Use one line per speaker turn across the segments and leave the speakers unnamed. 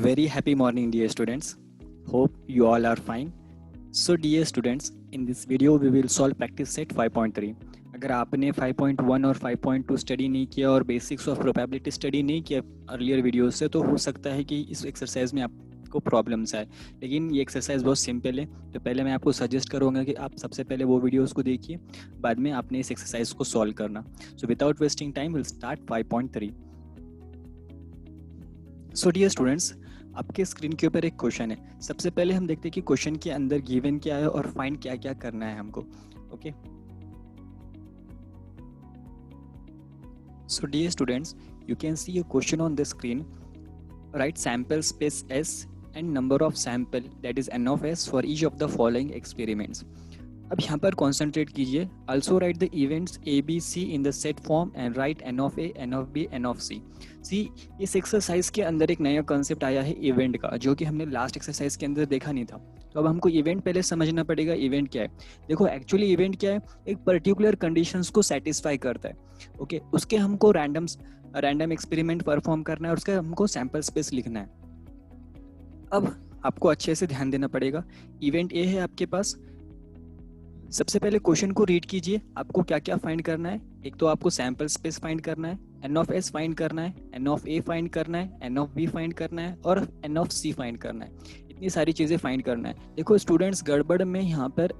Very happy morning, dear students. Hope you all are fine. So, dear students, in this video we will solve practice set 5.3. अगर आपने 5.1 और 5.2 study नहीं किया और basics of probability study नहीं किया earlier video से, तो हो सकता है कि इस एक्सरसाइज में आपको प्रॉब्लम्स आए। लेकिन ये एक्सरसाइज बहुत सिंपल है, तो पहले मैं आपको सजेस्ट करूँगा कि आप सबसे पहले वो वीडियोस को देखिए, बाद में आपने इस एक्सरसाइज को सॉल्व करना। So without wasting time will start 5.3। So dear students, आपके स्क्रीन के ऊपर एक क्वेश्चन है। सबसे पहले हम देखते हैं कि क्वेश्चन के अंदर गिवन क्या है और फाइंड क्या क्या करना है हमको। Okay, so dear students, you can see a question on the screen. Right sample space S and number of sample that is n of S for each of the following experiments. अब यहाँ पर concentrate कीजिए। Also write the events A B C in the set form and write n of A, n of B, n of C। See, इस exercise के अंदर एक नया concept आया है इवेंट का, जो कि हमने लास्ट एक्सरसाइज के अंदर देखा नहीं था। तो अब हमको इवेंट पहले समझना पड़ेगा। इवेंट क्या है? देखो, एक्चुअली इवेंट क्या है, एक पर्टिकुलर कंडीशंस को सेटिस्फाई करता है। ओके, उसके हमको रैंडम एक्सपेरिमेंट परफॉर्म करना है और उसका हमको सैंपल स्पेस लिखना है। अब आपको अच्छे से ध्यान देना पड़ेगा। इवेंट ए है आपके पास। सबसे पहले क्वेश्चन को रीड कीजिए। आपको क्या क्या फाइंड करना है? एक तो आपको सैंपल स्पेस फाइंड करना है, n of S फाइंड करना है, n of A फाइंड करना है, n of B फाइंड करना है और n of C फाइंड करना है। इतनी सारी चीज़ें फाइंड करना है। देखो स्टूडेंट्स, गड़बड़ में यहाँ पर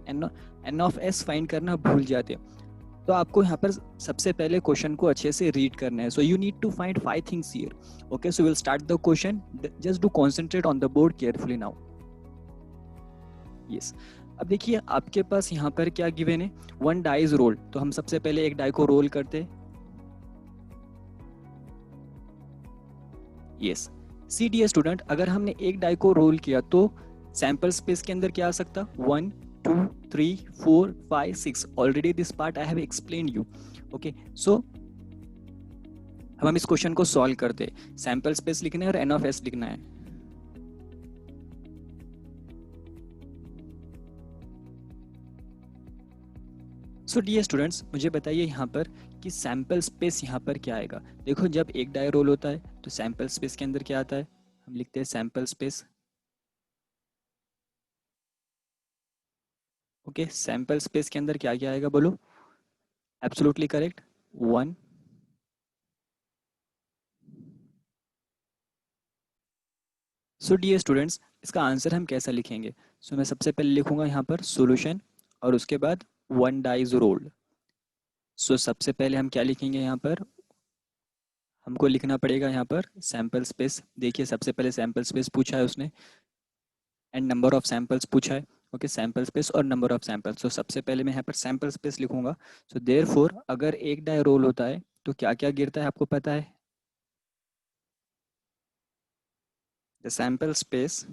n of S फाइंड करना भूल जाते हैं। तो आपको यहाँ पर सबसे पहले क्वेश्चन को अच्छे से रीड करना है। So you need to find 5 things here. Okay, so will start the question. Just do concentrate on the board carefully now. Yes, अब देखिए आपके पास यहाँ पर क्या गिवन है। 1 डाई इज रोल्ड। तो हम सबसे पहले एक डाई को रोल करते हैं। यस, सी डी स्टूडेंट, अगर हमने एक डाई को रोल किया तो सैंपल स्पेस के अंदर क्या आ सकता? 1 2 3 4 5 6। Already this part I have explain you. Okay, so अब हम इस क्वेश्चन को सॉल्व करते हैं। सैंपल स्पेस लिखना है और n of S लिखना है। सो डियर स्टूडेंट्स, मुझे बताइए यहाँ पर कि सैंपल स्पेस यहाँ पर क्या आएगा। देखो, जब एक डाई रोल होता है तो सैंपल स्पेस के अंदर क्या आता है? हम लिखते हैं sample space. Okay, sample space के अंदर क्या क्या आएगा बोलो? Absolutely correct, 1। So dear students, इसका आंसर हम कैसा लिखेंगे? सो मैं सबसे पहले लिखूंगा यहाँ पर सॉल्यूशन और उसके बाद 1 डाई इज रोल्ड। सो सबसे पहले हम क्या लिखेंगे यहाँ पर? हमको लिखना पड़ेगा यहाँ पर सैंपल स्पेस। देखिए, सबसे पहले सैंपल स्पेस पूछा है उसने एंड नंबर ऑफ सैंपल्स पूछा है। ओके, सैंपल स्पेस और नंबर ऑफ सैंपल्स। सो सबसे पहले मैं यहाँ पर सैंपल स्पेस लिखूंगा। सो देयरफॉर अगर एक डाई रोल होता है तो क्या क्या गिरता है आपको पता है? The sample space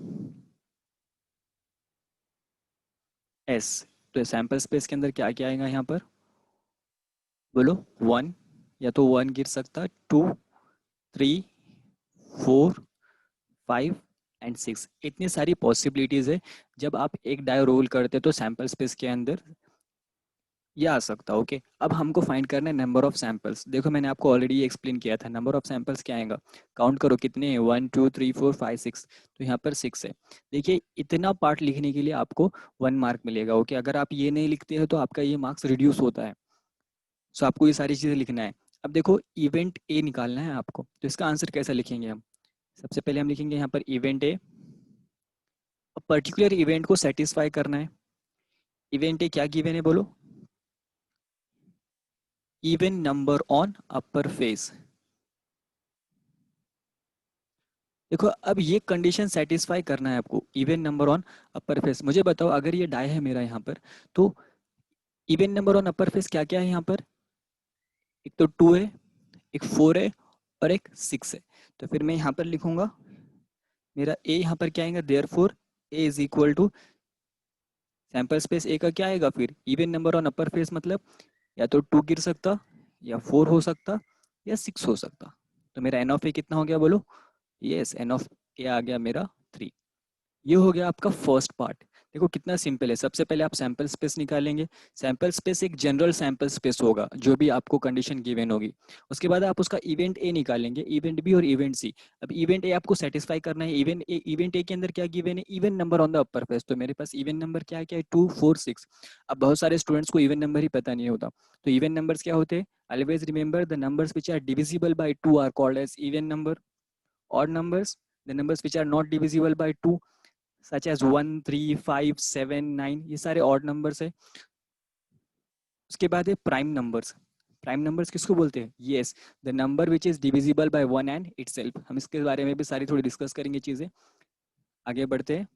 S। तो सैंपल स्पेस के अंदर क्या क्या आएगा यहाँ पर बोलो? 1, या तो 1 गिर सकता, 2 3 4 5 एंड 6। इतनी सारी पॉसिबिलिटीज है। जब आप एक डाई रोल करते तो सैंपल स्पेस के अंदर ये आ सकता। ओके, अब हमको फाइंड करना है नंबर ऑफ सैंपल्स। देखो, मैंने आपको ऑलरेडी एक्सप्लेन किया था। नंबर ऑफ सैंपल्स क्या आएगा? काउंट करो कितने हैं, 1 2 3 4 5 6। तो यहाँ पर 6 है। देखिए, इतना पार्ट लिखने के लिए आपको 1 मार्क मिलेगा। ओके, अगर आप ये नहीं लिखते हो तो आपका ये मार्क्स रिड्यूस होता है। सो आपको ये सारी चीज़ें लिखना है। अब देखो, इवेंट ए निकालना है आपको, तो इसका आंसर कैसा लिखेंगे हम? सबसे पहले हम लिखेंगे यहाँ पर इवेंट ए। पर्टिकुलर इवेंट को सेटिस्फाई करना है। इवेंट ए क्या गिवन है बोलो? Even number on upper face. देखो, अब ये कंडीशन सेटिस्फाई करना है आपको, even number on upper face. मुझे बताओ, अगर ये डाई है मेरा यहाँ पर, तो even number on upper face क्या क्या है यहाँ पर? एक तो 2 है, एक 4 है और एक 6 है। तो फिर मैं यहाँ पर लिखूंगा मेरा ए यहाँ पर क्या आएगा? Therefore A is equal to sample space A का क्या आएगा फिर? Even number on upper face मतलब या तो 2 गिर सकता, या 4 हो सकता, या 6 हो सकता। तो मेरा एन ऑफ ए कितना हो गया बोलो? यस, एन ऑफ ए आ गया मेरा 3। ये हो गया आपका फर्स्ट पार्ट। देखो कितना सिंपल है। सबसे पहले आप सैंपल स्पेस निकालेंगे। सैंपल स्पेस एक जनरल सैंपल स्पेस होगा जो भी आपको कंडीशन गिवन होगी। उसके बाद आप उसका इवेंट ए निकालेंगे, इवेंट बी और इवेंट सी। अब इवेंट ए आपको सेटिस्फाई करना है। इवेंट ए के अंदर क्या गिवन है, even number on the upper face. तो मेरे पास इवन नंबर क्या क्या है, 2 4 6। अब बहुत सारे स्टूडेंट्स को इवन नंबर ही पता नहीं होता। तो इवन नंबर्स क्या होते हैं, always remember the numbers which are divisible by 2 are called as even number. odd numbers, the numbers which are not divisible by 2 such as 1 3 5 7 9, ये सारे odd numbers है। उसके बाद है प्राइम नंबर्स। प्राइम नंबर्स किसको बोलते हैं, yes, the number which is divisible by one and itself. हम इसके बारे में भी सारी थोड़ी डिस्कस करेंगे चीजें। आगे बढ़ते हैं।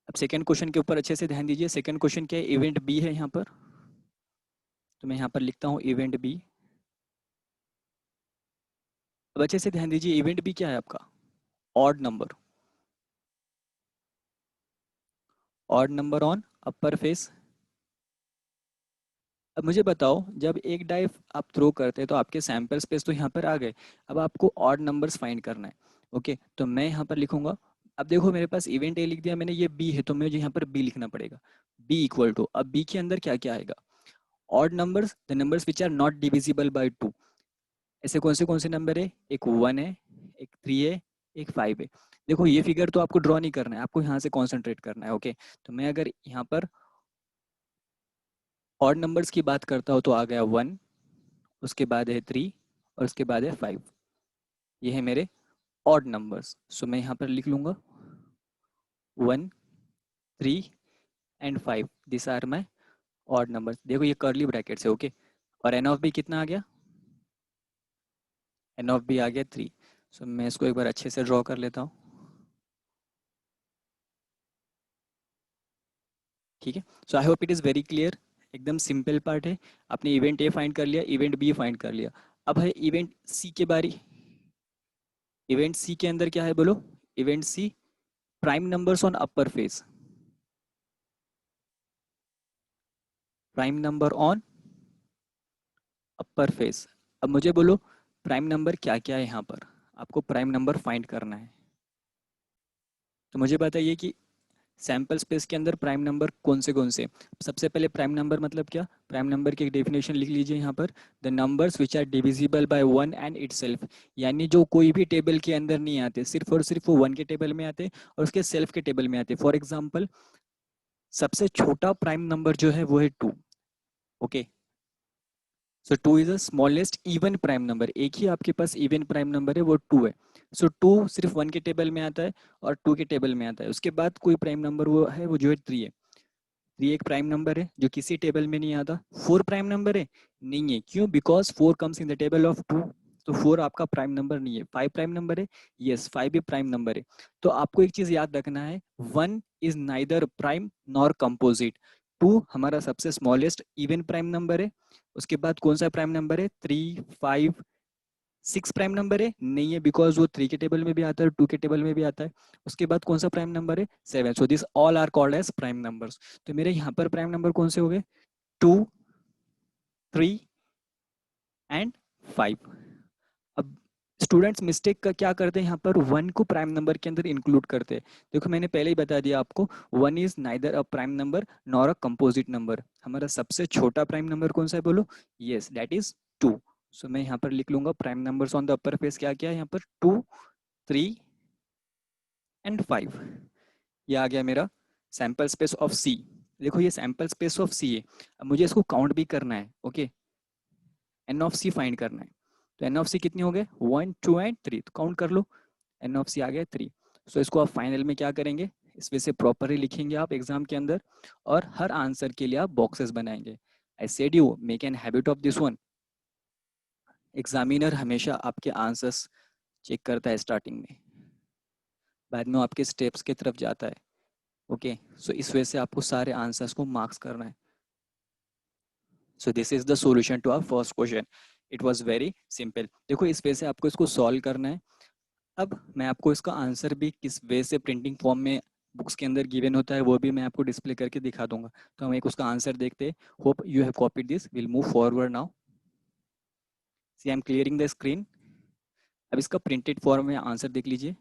अब सेकंड क्वेश्चन के ऊपर अच्छे से ध्यान दीजिए। सेकंड क्वेश्चन क्या है, इवेंट बी है यहाँ पर। तो मैं यहाँ पर लिखता हूँ इवेंट बी। अब अच्छे से ध्यान दीजिए, इवेंट बी क्या है आपका, odd number. Odd number on upper face. अब मुझे बताओ, जब एक डाई आप थ्रो करते हैं तो आपके सैंपल स्पेस तो यहाँ पर आ गए। अब आपको ऑड नंबर्स फाइंड करना है। ओके, तो मैं यहाँ पर लिखूंगा। अब देखो मेरे पास इवेंट ए लिख दिया मैंने, ये बी है तो मुझे यहाँ पर बी लिखना पड़ेगा। बी इक्वल टू, अब बी के अंदर क्या क्या आएगा, odd numbers, the numbers which are not divisible by 2। ऐसे कौन से नंबर है, एक 1 है, एक 3 है, एक 5 है। देखो ये फिगर तो आपको ड्रॉ नहीं करना है, आपको यहाँ से कॉन्सेंट्रेट करना है। ओके, तो मैं अगर यहाँ पर ऑड नंबर्स की बात करता हूँ तो आ गया 1, उसके बाद है 3 और उसके बाद है 5। ये है मेरे ऑड नंबर्स। सो मैं यहाँ पर लिख लूंगा 1 3 and 5, this are my odd numbers. देखो ये कर्ली ब्रैकेट है। ओके, और एन ऑफ बी कितना आ गया, एन ऑफ बी आ गया 3। सो मैं इसको एक बार अच्छे से ड्रॉ कर लेता हूँ। ठीक है, so I hope it is very clear. एकदम सिंपल पार्ट है। आपने इवेंट ए फाइंड कर लिया, इवेंट बी फाइंड कर लिया। अब है इवेंट सी के बारी। इवेंट सी के अंदर क्या है बोलो, event C prime numbers on upper face. Prime number on upper face. अब मुझे बोलो प्राइम नंबर क्या क्या है यहाँ पर, आपको प्राइम नंबर फाइंड करना है। तो मुझे बताइए कि सैंपल स्पेस के अंदर प्राइम नंबर कौन से। सबसे पहले प्राइम नंबर मतलब क्या, प्राइम नंबर की एक डेफिनेशन लिख लीजिए यहाँ पर, the numbers which are divisible by one and itself. यानी जो कोई भी टेबल के अंदर नहीं आते, सिर्फ और सिर्फ वो वन के टेबल में आते और उसके सेल्फ के टेबल में आते। फॉर एग्जाम्पल, सबसे छोटा प्राइम नंबर जो है वो है 2। Okay, so 2 is the smallest even prime number. एक ही आपके पास इवन प्राइम नंबर है, वो 2 है। सो 2 सिर्फ 1 के टेबल में आता है और 2 के टेबल में आता है। उसके बाद कोई प्राइम नंबर वो है, वो जो है 3 है। 3 एक प्राइम नंबर है जो किसी टेबल में नहीं आता। 4 प्राइम नंबर है, नहीं है। क्यों, because 4 comes in the table of 2। तो 4 आपका प्राइम नंबर नहीं है। 5 प्राइम नंबर है, यस 5 भी प्राइम नंबर है। तो आपको एक चीज याद रखना है, 1 is neither prime nor composite. 2 हमारा सबसे स्मॉलेस्ट इवन प्राइम नंबर है। उसके बाद कौन सा प्राइम नंबर है, 3 5 6 प्राइम नंबर है, नहीं है, बिकॉज वो 3 के टेबल में भी आता है, 2 के टेबल में भी आता है। उसके बाद कौन सा प्राइम नंबर है, 7। So this all are called as prime numbers. तो मेरे यहाँ पर प्राइम नंबर कौन से हो गए, 2 3 एंड 5। अब स्टूडेंट्स मिस्टेक का क्या करते हैं, यहाँ पर 1 को प्राइम नंबर के अंदर इंक्लूड करते हैं। देखो मैंने पहले ही बता दिया आपको, 1 is neither a prime number nor a composite number. हमारा सबसे छोटा प्राइम नंबर कौन सा है बोलो, यस दैट इज 2। सो मैं यहाँ पर लिख लूंगा prime numbers on the upper face क्या क्या है यहाँ पर, 2 3 एंड 5। ये आ गया मेरा सैंपल स्पेस ऑफ सी। देखो ये सैंपल स्पेस ऑफ सी है। अब मुझे इसको काउंट भी करना है। Okay, n of C find करना है। तो एन ऑफ सी कितने हो गए, 1 2 एंड 3, तो काउंट कर लो। एन ऑफ सी आ गया 3। सो इसको आप फाइनल में क्या करेंगे, इसमें से प्रॉपरली लिखेंगे आप एग्जाम के अंदर, और हर आंसर के लिए आप बॉक्सेस बनाएंगे। आई said you make an habit of this one. Examiner हमेशा आपके आंसर्स चेक करता है स्टार्टिंग में, बाद में वो आपके स्टेप्स की तरफ जाता है। ओके, सो इस वजह से आपको सारे आंसर्स को मार्क्स करना है। So this is the solution to our first question. It was very simple. देखो इस वे से आपको इसको सॉल्व करना है। अब मैं आपको इसका आंसर भी किस वे से प्रिंटिंग फॉर्म में बुक्स के अंदर गिवन होता है वो भी मैं आपको डिस्प्ले करके दिखा दूंगा। तो हम एक उसका आंसर देखते हैं। Hope you have copied this, will move forward now. See I am clearing the screen. अब इसका प्रिंटेड फॉर्म में आंसर देख लीजिए।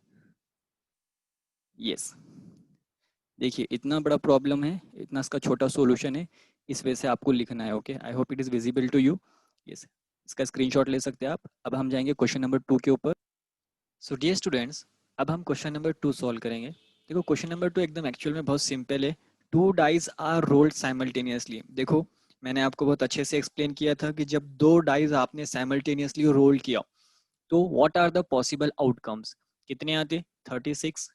यस, देखिए इतना बड़ा प्रॉब्लम है, इतना इसका छोटा सॉल्यूशन है, इस वजह से आपको लिखना है। Okay, I hope it is visible to you. Yes, इसका स्क्रीनशॉट ले सकते हैं आप। अब हम जाएंगे क्वेश्चन नंबर 2 के ऊपर। सो डियर स्टूडेंट्स, अब हम क्वेश्चन नंबर 2 सॉल्व करेंगे। देखो क्वेश्चन नंबर 2 एकदम एक्चुअल में बहुत सिंपल है। Two dies are rolled simultaneously. देखो मैंने आपको बहुत अच्छे से एक्सप्लेन किया था कि जब दो डाइज आपने साइमल्टेनियसली रोल किया तो what are the possible outcomes. कितने आते? 36।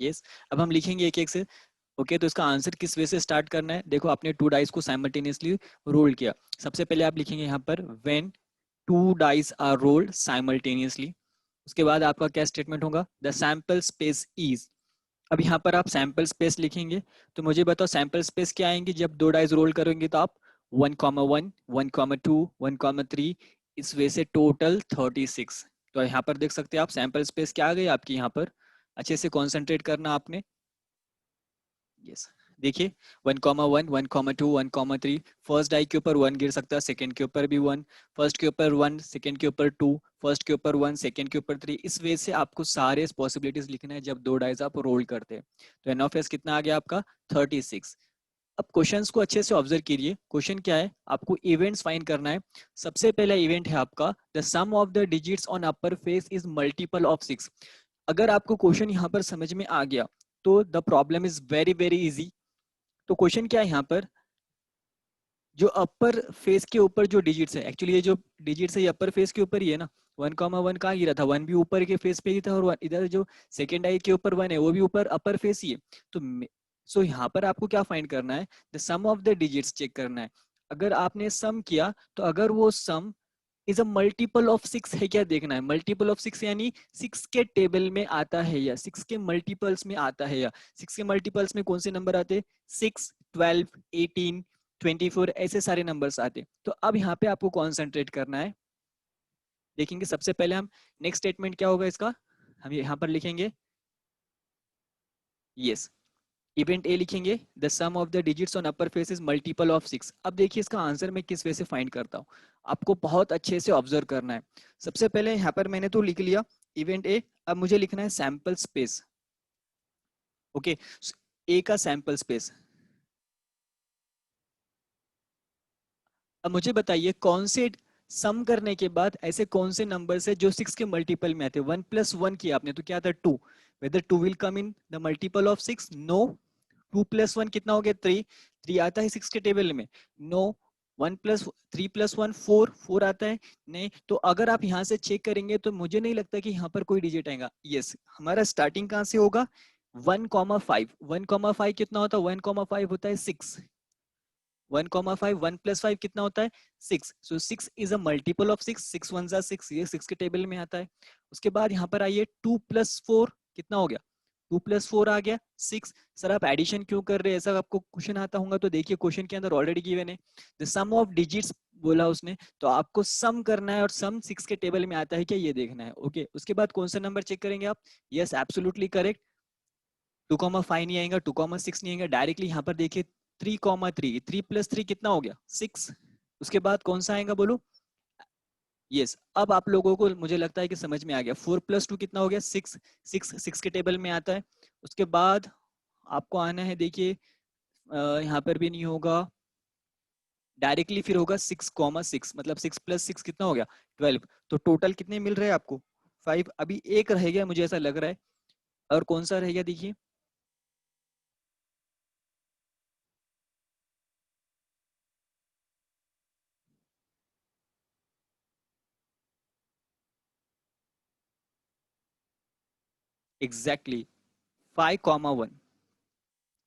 यस। अब हम लिखेंगे एक एक से। ओके, तो इसका आंसर किस वे से स्टार्ट करना है? देखो आपने टू डाइस को साइमल्टेनियसली रोल किया। सबसे पहले आप लिखेंगे यहाँ पर when two dice are rolled simultaneously. उसके बाद आपका क्या स्टेटमेंट होगा? The sample space is. अब यहाँ पर आप सैंपल स्पेस लिखेंगे। तो मुझे बताओ सैंपल स्पेस क्या आएंगे जब दो डाइस रोल करेंगे? तो आप 1,1, 1,2, 1,3, इस वे से टोटल 36। तो यहाँ पर देख सकते हैं आप सैंपल स्पेस क्या आ गई आपकी यहाँ पर। अच्छे से कॉन्सेंट्रेट करना आपने। यस, देखिए 1,1, 1,2, 1,3। फर्स्ट डाई के ऊपर 1 गिर सकता है, सेकंड के ऊपर भी 1, फर्स्ट के ऊपर 1, सेकंड के ऊपर 2, फर्स्ट के ऊपर 1, सेकंड के ऊपर 3। इस वे से आपको सारे पॉसिबिलिटीज लिखना है जब दो डाइज आप रोल करते हैं। तो एन ऑफ एस कितना आ गया आपका? 36। अब क्वेश्चंस को अच्छे से ऑब्जर्व कीजिए। क्वेश्चन क्या है? आपको इवेंट्स फाइंड करना है। सबसे पहला इवेंट है आपका the sum of the digits on upper face is multiple of 6। अगर आपको क्वेश्चन यहाँ पर समझ में आ गया तो the problem is very very easy. तो क्वेश्चन क्या है यहाँ पर? जो अपर फेस के ऊपर जो डिजिट्स है, एक्चुअली ये जो डिजिट्स है ये अपर फेस के ऊपर ही है ना। 1,1 कहाँ गिरा था? 1 भी ऊपर के फेस पे ही था, और इधर जो सेकेंड आई के ऊपर 1 है वो भी ऊपर अपर फेस ही है। तो सो यहाँ पर आपको क्या फाइंड करना है? The sum of the digits check करना है। अगर आपने सम किया तो अगर वो sum is a multiple of 6 है क्या देखना है। मल्टीपल ऑफ 6 यानी 6 के टेबल में आता है या 6 के मल्टीपल्स में आता है या 6 के मल्टीपल्स में कौन से नंबर आते हैं? 6, 12, 18, 24, ऐसे सारे नंबर्स आते हैं। तो अब यहाँ पे आपको कॉन्सेंट्रेट करना है। देखेंगे सबसे पहले हम नेक्स्ट स्टेटमेंट क्या होगा इसका, हम यहाँ पर लिखेंगे यस। इवेंट ए लिखेंगे the sum of the digits on upper face is multiple of 6। अब देखिए इसका आंसर मैं किस वे से फाइंड करता हूँ, आपको बहुत अच्छे से ऑब्जर्व करना है। सबसे पहले यहाँ पर मैंने तो लिख लिया इवेंट ए। अब मुझे लिखना है सैंपल स्पेस। ओके, ए का सैंपल स्पेस। अब मुझे बताइए कौन से सम करने के बाद ऐसे कौन से नंबर है जो 6 के मल्टीपल में आते हैं? 1 + 1 किया आपने तो क्या था? 2। Whether 2 will come in the multiple of 6? No. 2 + 1 कितना हो गया? 3। 3 आता है 6 के टेबल में? नो। 1 + 3 + 1 4, 4 आता है? नहीं। तो अगर आप यहाँ से चेक करेंगे तो मुझे नहीं लगता कि यहाँ पर कोई डिजिट आएगा। यस, हमारा स्टार्टिंग कहाँ से होगा? 1,5। 1,5 कितना होता है? 1,5 होता है 6। 1,5, 1 + 5 कितना होता है? 6। सो 6 इज अ मल्टीपल ऑफ 6। 6 1 जा 6, ये 6 के टेबल में आता है। उसके बाद यहाँ पर आइए 2 + 4 कितना हो गया? 2 + 4 आ गया 6। सर आप एडिशन क्यों कर रहे हैं? ऐसा आपको क्वेश्चन आता होगा तो देखिए क्वेश्चन के अंदर ऑलरेडी गिवन है द सम ऑफ डिजिट्स बोला उसने, तो आपको सम करना है और सम 6 के टेबल में आता है क्या ये देखना है। ओके, उसके बाद कौन सा नंबर चेक करेंगे आप? Yes, absolutely correct. 2,5 नहीं आएगा, 2,6 नहीं आएगा, डायरेक्टली यहाँ पर देखिए 3,3। 3 + 3 कितना हो गया? 6। उसके बाद कौन सा आएगा बोलो? यस, अब आप लोगों को मुझे लगता है कि समझ में आ गया। 4 + 2 कितना हो गया? 6। 6 के टेबल में आता है। उसके बाद आपको आना है, देखिए यहाँ पर भी नहीं होगा, डायरेक्टली फिर होगा 6,6, मतलब 6 + 6 कितना हो गया? 12। तो टोटल कितने मिल रहे हैं आपको? 5। अभी एक रह गया मुझे ऐसा लग रहा है, और कौन सा रह गया देखिए? एग्जैक्टली 5,1।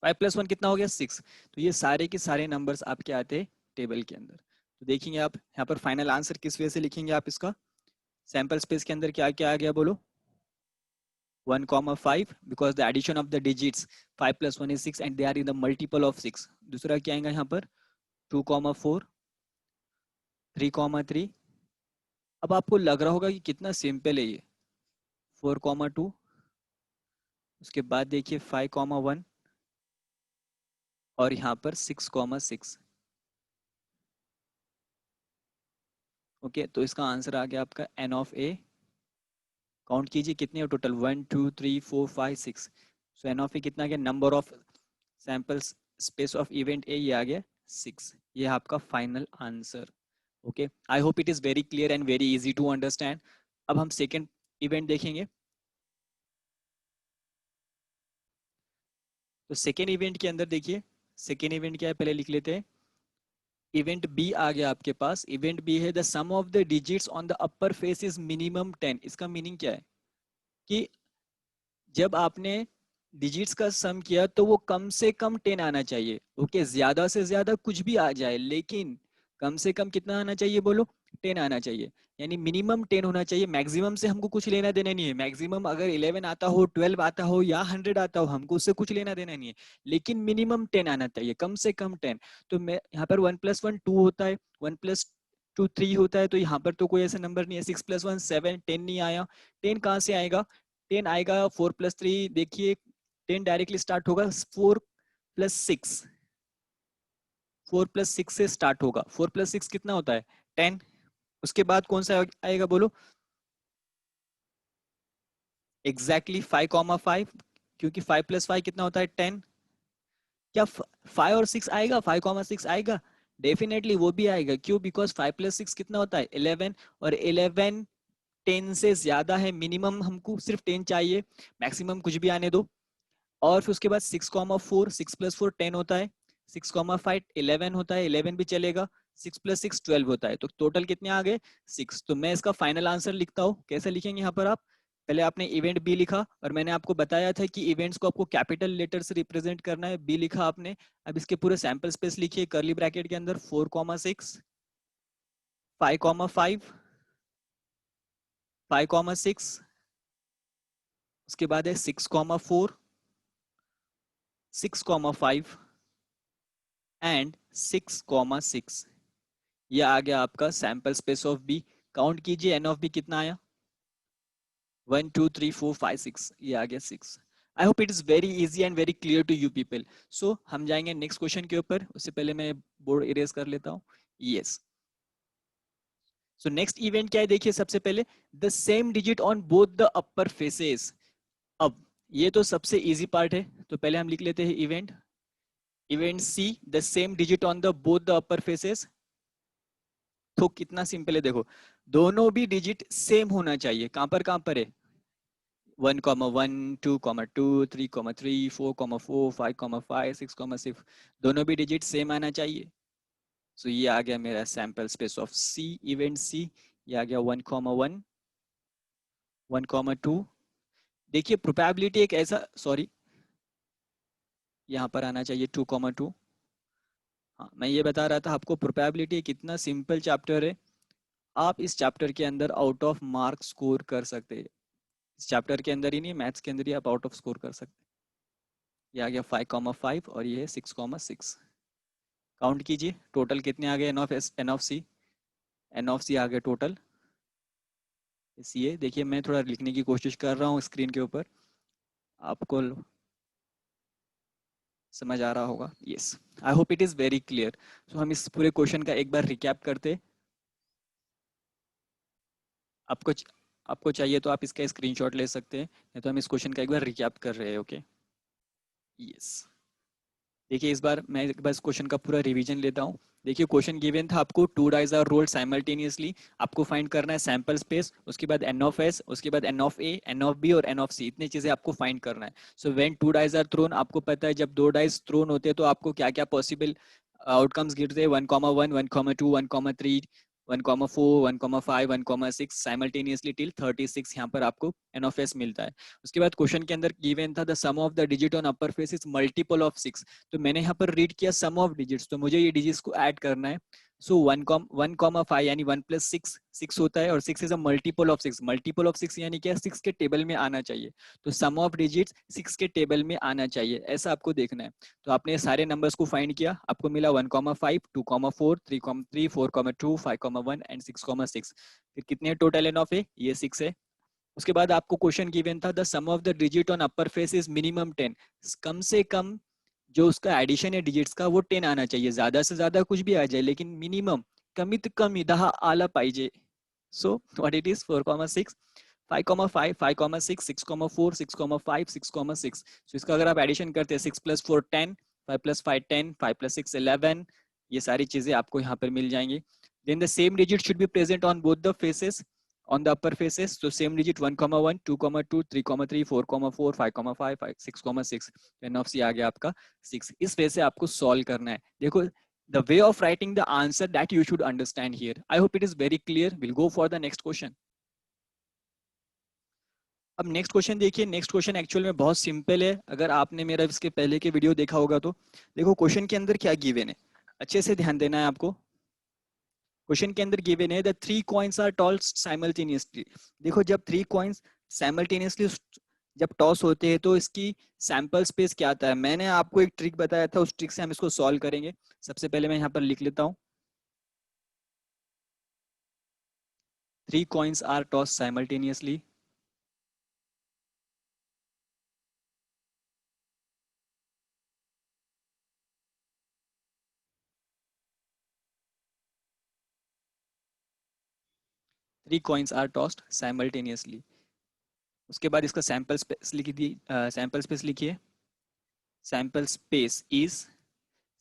5 + 1 कितना हो गया? 6। तो ये सारे के सारे नंबर्स आपके आते हैं टेबल के अंदर। तो देखेंगे आप यहाँ पर फाइनल आंसर किस वे से लिखेंगे आप इसका। सैंपल स्पेस के अंदर क्या क्या आ गया बोलो? 1,5 because the addition of the digits 5 + 1 is 6 and they are in the multiple of 6। दूसरा क्या आएगा यहाँ पर? 2,4, 3,3। अब आपको लग रहा होगा कि कितना सिंपल है ये। 4,2, उसके बाद देखिए 5,1, और यहाँ पर 6,6। ओके, तो इसका आंसर आ गया आपका एन ऑफ ए। काउंट कीजिए कितने हो total? 1 2 3 4 5 6। So N of A कितना आ गया, number of samples space of event A, ये आ गया 6। ये आपका final answer. Okay, I hope it is very clear and very easy to understand. अब हम सेकेंड इवेंट देखेंगे। तो सेकेंड इवेंट के अंदर देखिए, सेकेंड इवेंट क्या है पहले लिख लेते हैं। इवेंट बी आ गया आपके पास। इवेंट बी है the sum of the digits on the upper face is minimum 10। इसका मीनिंग क्या है कि जब आपने डिजिट्स का सम किया तो वो कम से कम 10 आना चाहिए। ओके, ज्यादा से ज्यादा कुछ भी आ जाए, लेकिन कम से कम कितना आना चाहिए बोलो, 10 आना चाहिए। यानी मिनिमम 10 होना चाहिए। मैक्सिमम से हमको कुछ लेना देना नहीं है। मैक्सिमम अगर 11 आता हो, 12 आता हो या 100 आता हो, हमको उससे कुछ लेना देना नहीं है। लेकिन मिनिमम 10 आना चाहिए, कम से कम 10। तो मैं यहाँ पर 1+1 2 होता है, 1+2 3 होता है। तो यहाँ पर तो कोई ऐसा नंबर नहीं है। 6+1 7, 10 नहीं आया। 10 कहाँ से आएगा, 10 आएगा 4+3। देखिए 10 डायरेक्टली स्टार्ट होगा 4+6, 4+6 से स्टार्ट होगा। 4+6 कितना होता है, 10। उसके बाद कौन सा आएगा बोलो, एग्जैक्टली 5,5, क्योंकि 5+5 कितना होता है 10। क्या 5 और 6 आएगा, 5,6 आएगा, डेफिनेटली वो भी आएगा। क्यों, बिकॉज 5+6 कितना होता है 11, और 11 10 से ज्यादा है। मिनिमम हमको सिर्फ 10 चाहिए, मैक्सिमम कुछ भी आने दो। और फिर उसके बाद 6,4, 6+4 10 होता है। 6,5 11 होता है, 11 भी चलेगा। 6+6 12 होता है। तो टोटल कितने आ गए, 6। तो मैं इसका फाइनल आंसर लिखता हूँ। कैसे लिखेंगे यहाँ पर आप, पहले आपने इवेंट बी लिखा, और मैंने आपको बताया था कि इवेंट्स को आपको कैपिटल लेटर से रिप्रेजेंट करना है। बी लिखा आपने। अब इसके पूरे सैंपल स्पेस लिखिए कर्ली ब्रैकेट के अंदर, 4,6, 5,5, 5,6, उसके बाद है 6,4, 6,5 एंड 6,6। ये आ गया आपका sample space of B. Count कीजिए एन ऑफ बी कितना आया, 1 2 3 4 5 6। ये आ गया 6। I hope it is very easy and very clear to you people. So हम जाएंगे नेक्स्ट क्वेश्चन के ऊपर। उससे पहले मैं बोर्ड इरेज कर लेता हूँ। यस, सो नेक्स्ट इवेंट क्या है देखिए। सबसे पहले the same digit on both the upper faces. अब ये तो सबसे इजी पार्ट है, तो पहले हम लिख लेते हैं event. Event C, the same digit on the both the upper faces. तो कितना सिंपल है देखो, दोनों भी डिजिट सेम होना चाहिए। कहां पर है, 1,1 2,2 3,3 4,4 5,5 6,6। दोनों भी डिजिट सेम आना चाहिए। सो ये आ गया मेरा sample space of C, event C. ये आ गया 1,1 1,2। देखिए प्रोबेबिलिटी एक ऐसा, सॉरी यहाँ पर आना चाहिए 2,2। हाँ, मैं ये बता रहा था आपको प्रोबेबिलिटी कितना सिंपल चैप्टर है। आप इस चैप्टर के अंदर आउट ऑफ मार्क स्कोर कर सकते हैं। इस चैप्टर के अंदर ही नहीं, मैथ्स के अंदर ही आप आउट ऑफ स्कोर कर सकते हैं। ये आ गया 5,5 और ये है 6,6। काउंट कीजिए टोटल कितने आ गए, N of S, N of C, N of C आ गए टोटल। इसलिए देखिए मैं थोड़ा लिखने की कोशिश कर रहा हूँ स्क्रीन के ऊपर, आपको समझ आ रहा होगा। Yes, I hope it is very clear. So हम इस पूरे क्वेश्चन का एक बार रिकैप करते। आपको आपको चाहिए तो आप इसका स्क्रीनशॉट ले सकते हैं, नहीं तो हम इस क्वेश्चन का एक बार रिकैप कर रहे हैं। ओके, यस, देखिए इस बार मैं एक बार इस क्वेश्चन का पूरा रिवीजन लेता हूँ। देखिए क्वेश्चन गिवन था आपको, 2 डाइज आर रोल्ड साइमल्टेनियसली। आपको फाइंड करना है सैंपल स्पेस, उसके बाद एन ऑफ एस, उसके बाद n of A, n of B और एन ऑफ सी। इतनी चीजें आपको फाइंड करना है। So when 2 dies are thrown, आपको पता है जब 2 डाइज थ्रोन होते हैं तो आपको क्या क्या पॉसिबल आउटकम्स गिरते हैं, 1,1 1,2 1,3 1,4 1,5 1,6 साइमल्टेनियसली टिल 36। यहाँ पर आपको एन ऑफ एस मिलता है। उसके बाद क्वेश्चन के अंदर गिवन था the sum of the digit on upper face is multiple of 6। तो मैंने यहाँ पर रीड किया सम ऑफ डिजिट्स, तो मुझे ये डिजिट्स को ऐड करना है। सो 1,5 यानी 1+6 6 होता है, और 6 is a multiple of 6। Multiple of 6 यानी क्या, 6 के टेबल में आना चाहिए। तो सम ऑफ डिजिट्स 6 के टेबल में आना चाहिए, ऐसा आपको देखना है। तो आपने सारे नंबर्स को फाइंड किया, आपको मिला 1,5 2,4 3,3 4,2 5,1 एंड 6,6। फिर कितने टोटल एन ऑफ ए, ये 6 है। उसके बाद आपको क्वेश्चन गिवन था the sum of the digit on upper face is minimum 10। कम से कम जो उसका एडिशन है डिजिट्स का वो 10 आना चाहिए। ज्यादा से ज्यादा कुछ भी आ जाए, लेकिन मिनिमम कमीत कमी 10 आला पाहिजे। So what it is 4,6, 5,5, 5,6, 6,4, 6,5, 6,6। सो इसका अगर आप एडिशन करते हैं 6 + 4 10, 5 + 5 10, 5 + 6 11, ये सारी चीजें आपको यहाँ पर मिल जाएंगी। Then the same digit should be present on both the faces, on the upper faces. So same digit 1,1, 2,2, 3,3, 4,4, 5,5, 6,6, N of C आ गया आपका 6। इस वे से आपको सॉल्व करना है। देखो the way of writing the answer that you should understand here. I hope it is very clear. We'll go for the next question. अब नेक्स्ट क्वेश्चन देखिए। नेक्स्ट क्वेश्चन एक्चुअल में बहुत सिंपल है। अगर आपने मेरा इसके पहले के वीडियो देखा होगा तो देखो क्वेश्चन के अंदर क्या गिवन है, अच्छे से ध्यान देना है आपको। क्वेश्चन के अंदर गिवन है the 3 coins are tossed simultaneously. देखो जब 3 कॉइन्स साइमल्टेनियसली जब टॉस होते हैं तो इसकी सैंपल स्पेस क्या आता है। मैंने आपको एक ट्रिक बताया था, उस ट्रिक से हम इसको सॉल्व करेंगे। सबसे पहले मैं यहाँ पर लिख लेता हूँ 3 coins are tossed simultaneously. Three coins are tossed simultaneously. उसके बाद इसका सैंपल स्पेस लिख दी, सैंपल स्पेस लिखिए। Sample space is,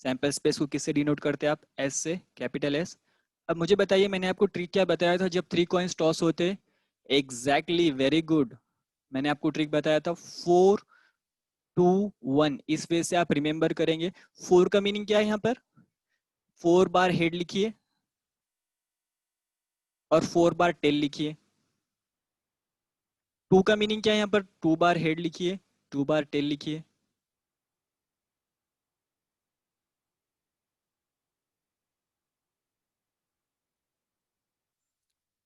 sample space को किससे डिनोट करते हैं आप, एस से, कैपिटल एस। अब मुझे बताइए मैंने आपको ट्रिक क्या बताया था जब 3 कॉइन्स टॉस होते। Exactly, very good. मैंने आपको ट्रिक बताया था 4 2 1। इस वे से आप रिमेंबर करेंगे। 4 का मीनिंग क्या है यहाँ पर, 4 बार हेड लिखिए और 4 बार टेल लिखिए। 2 का मीनिंग क्या है यहाँ पर, 2 बार हेड लिखिए, 2 बार टेल लिखिए।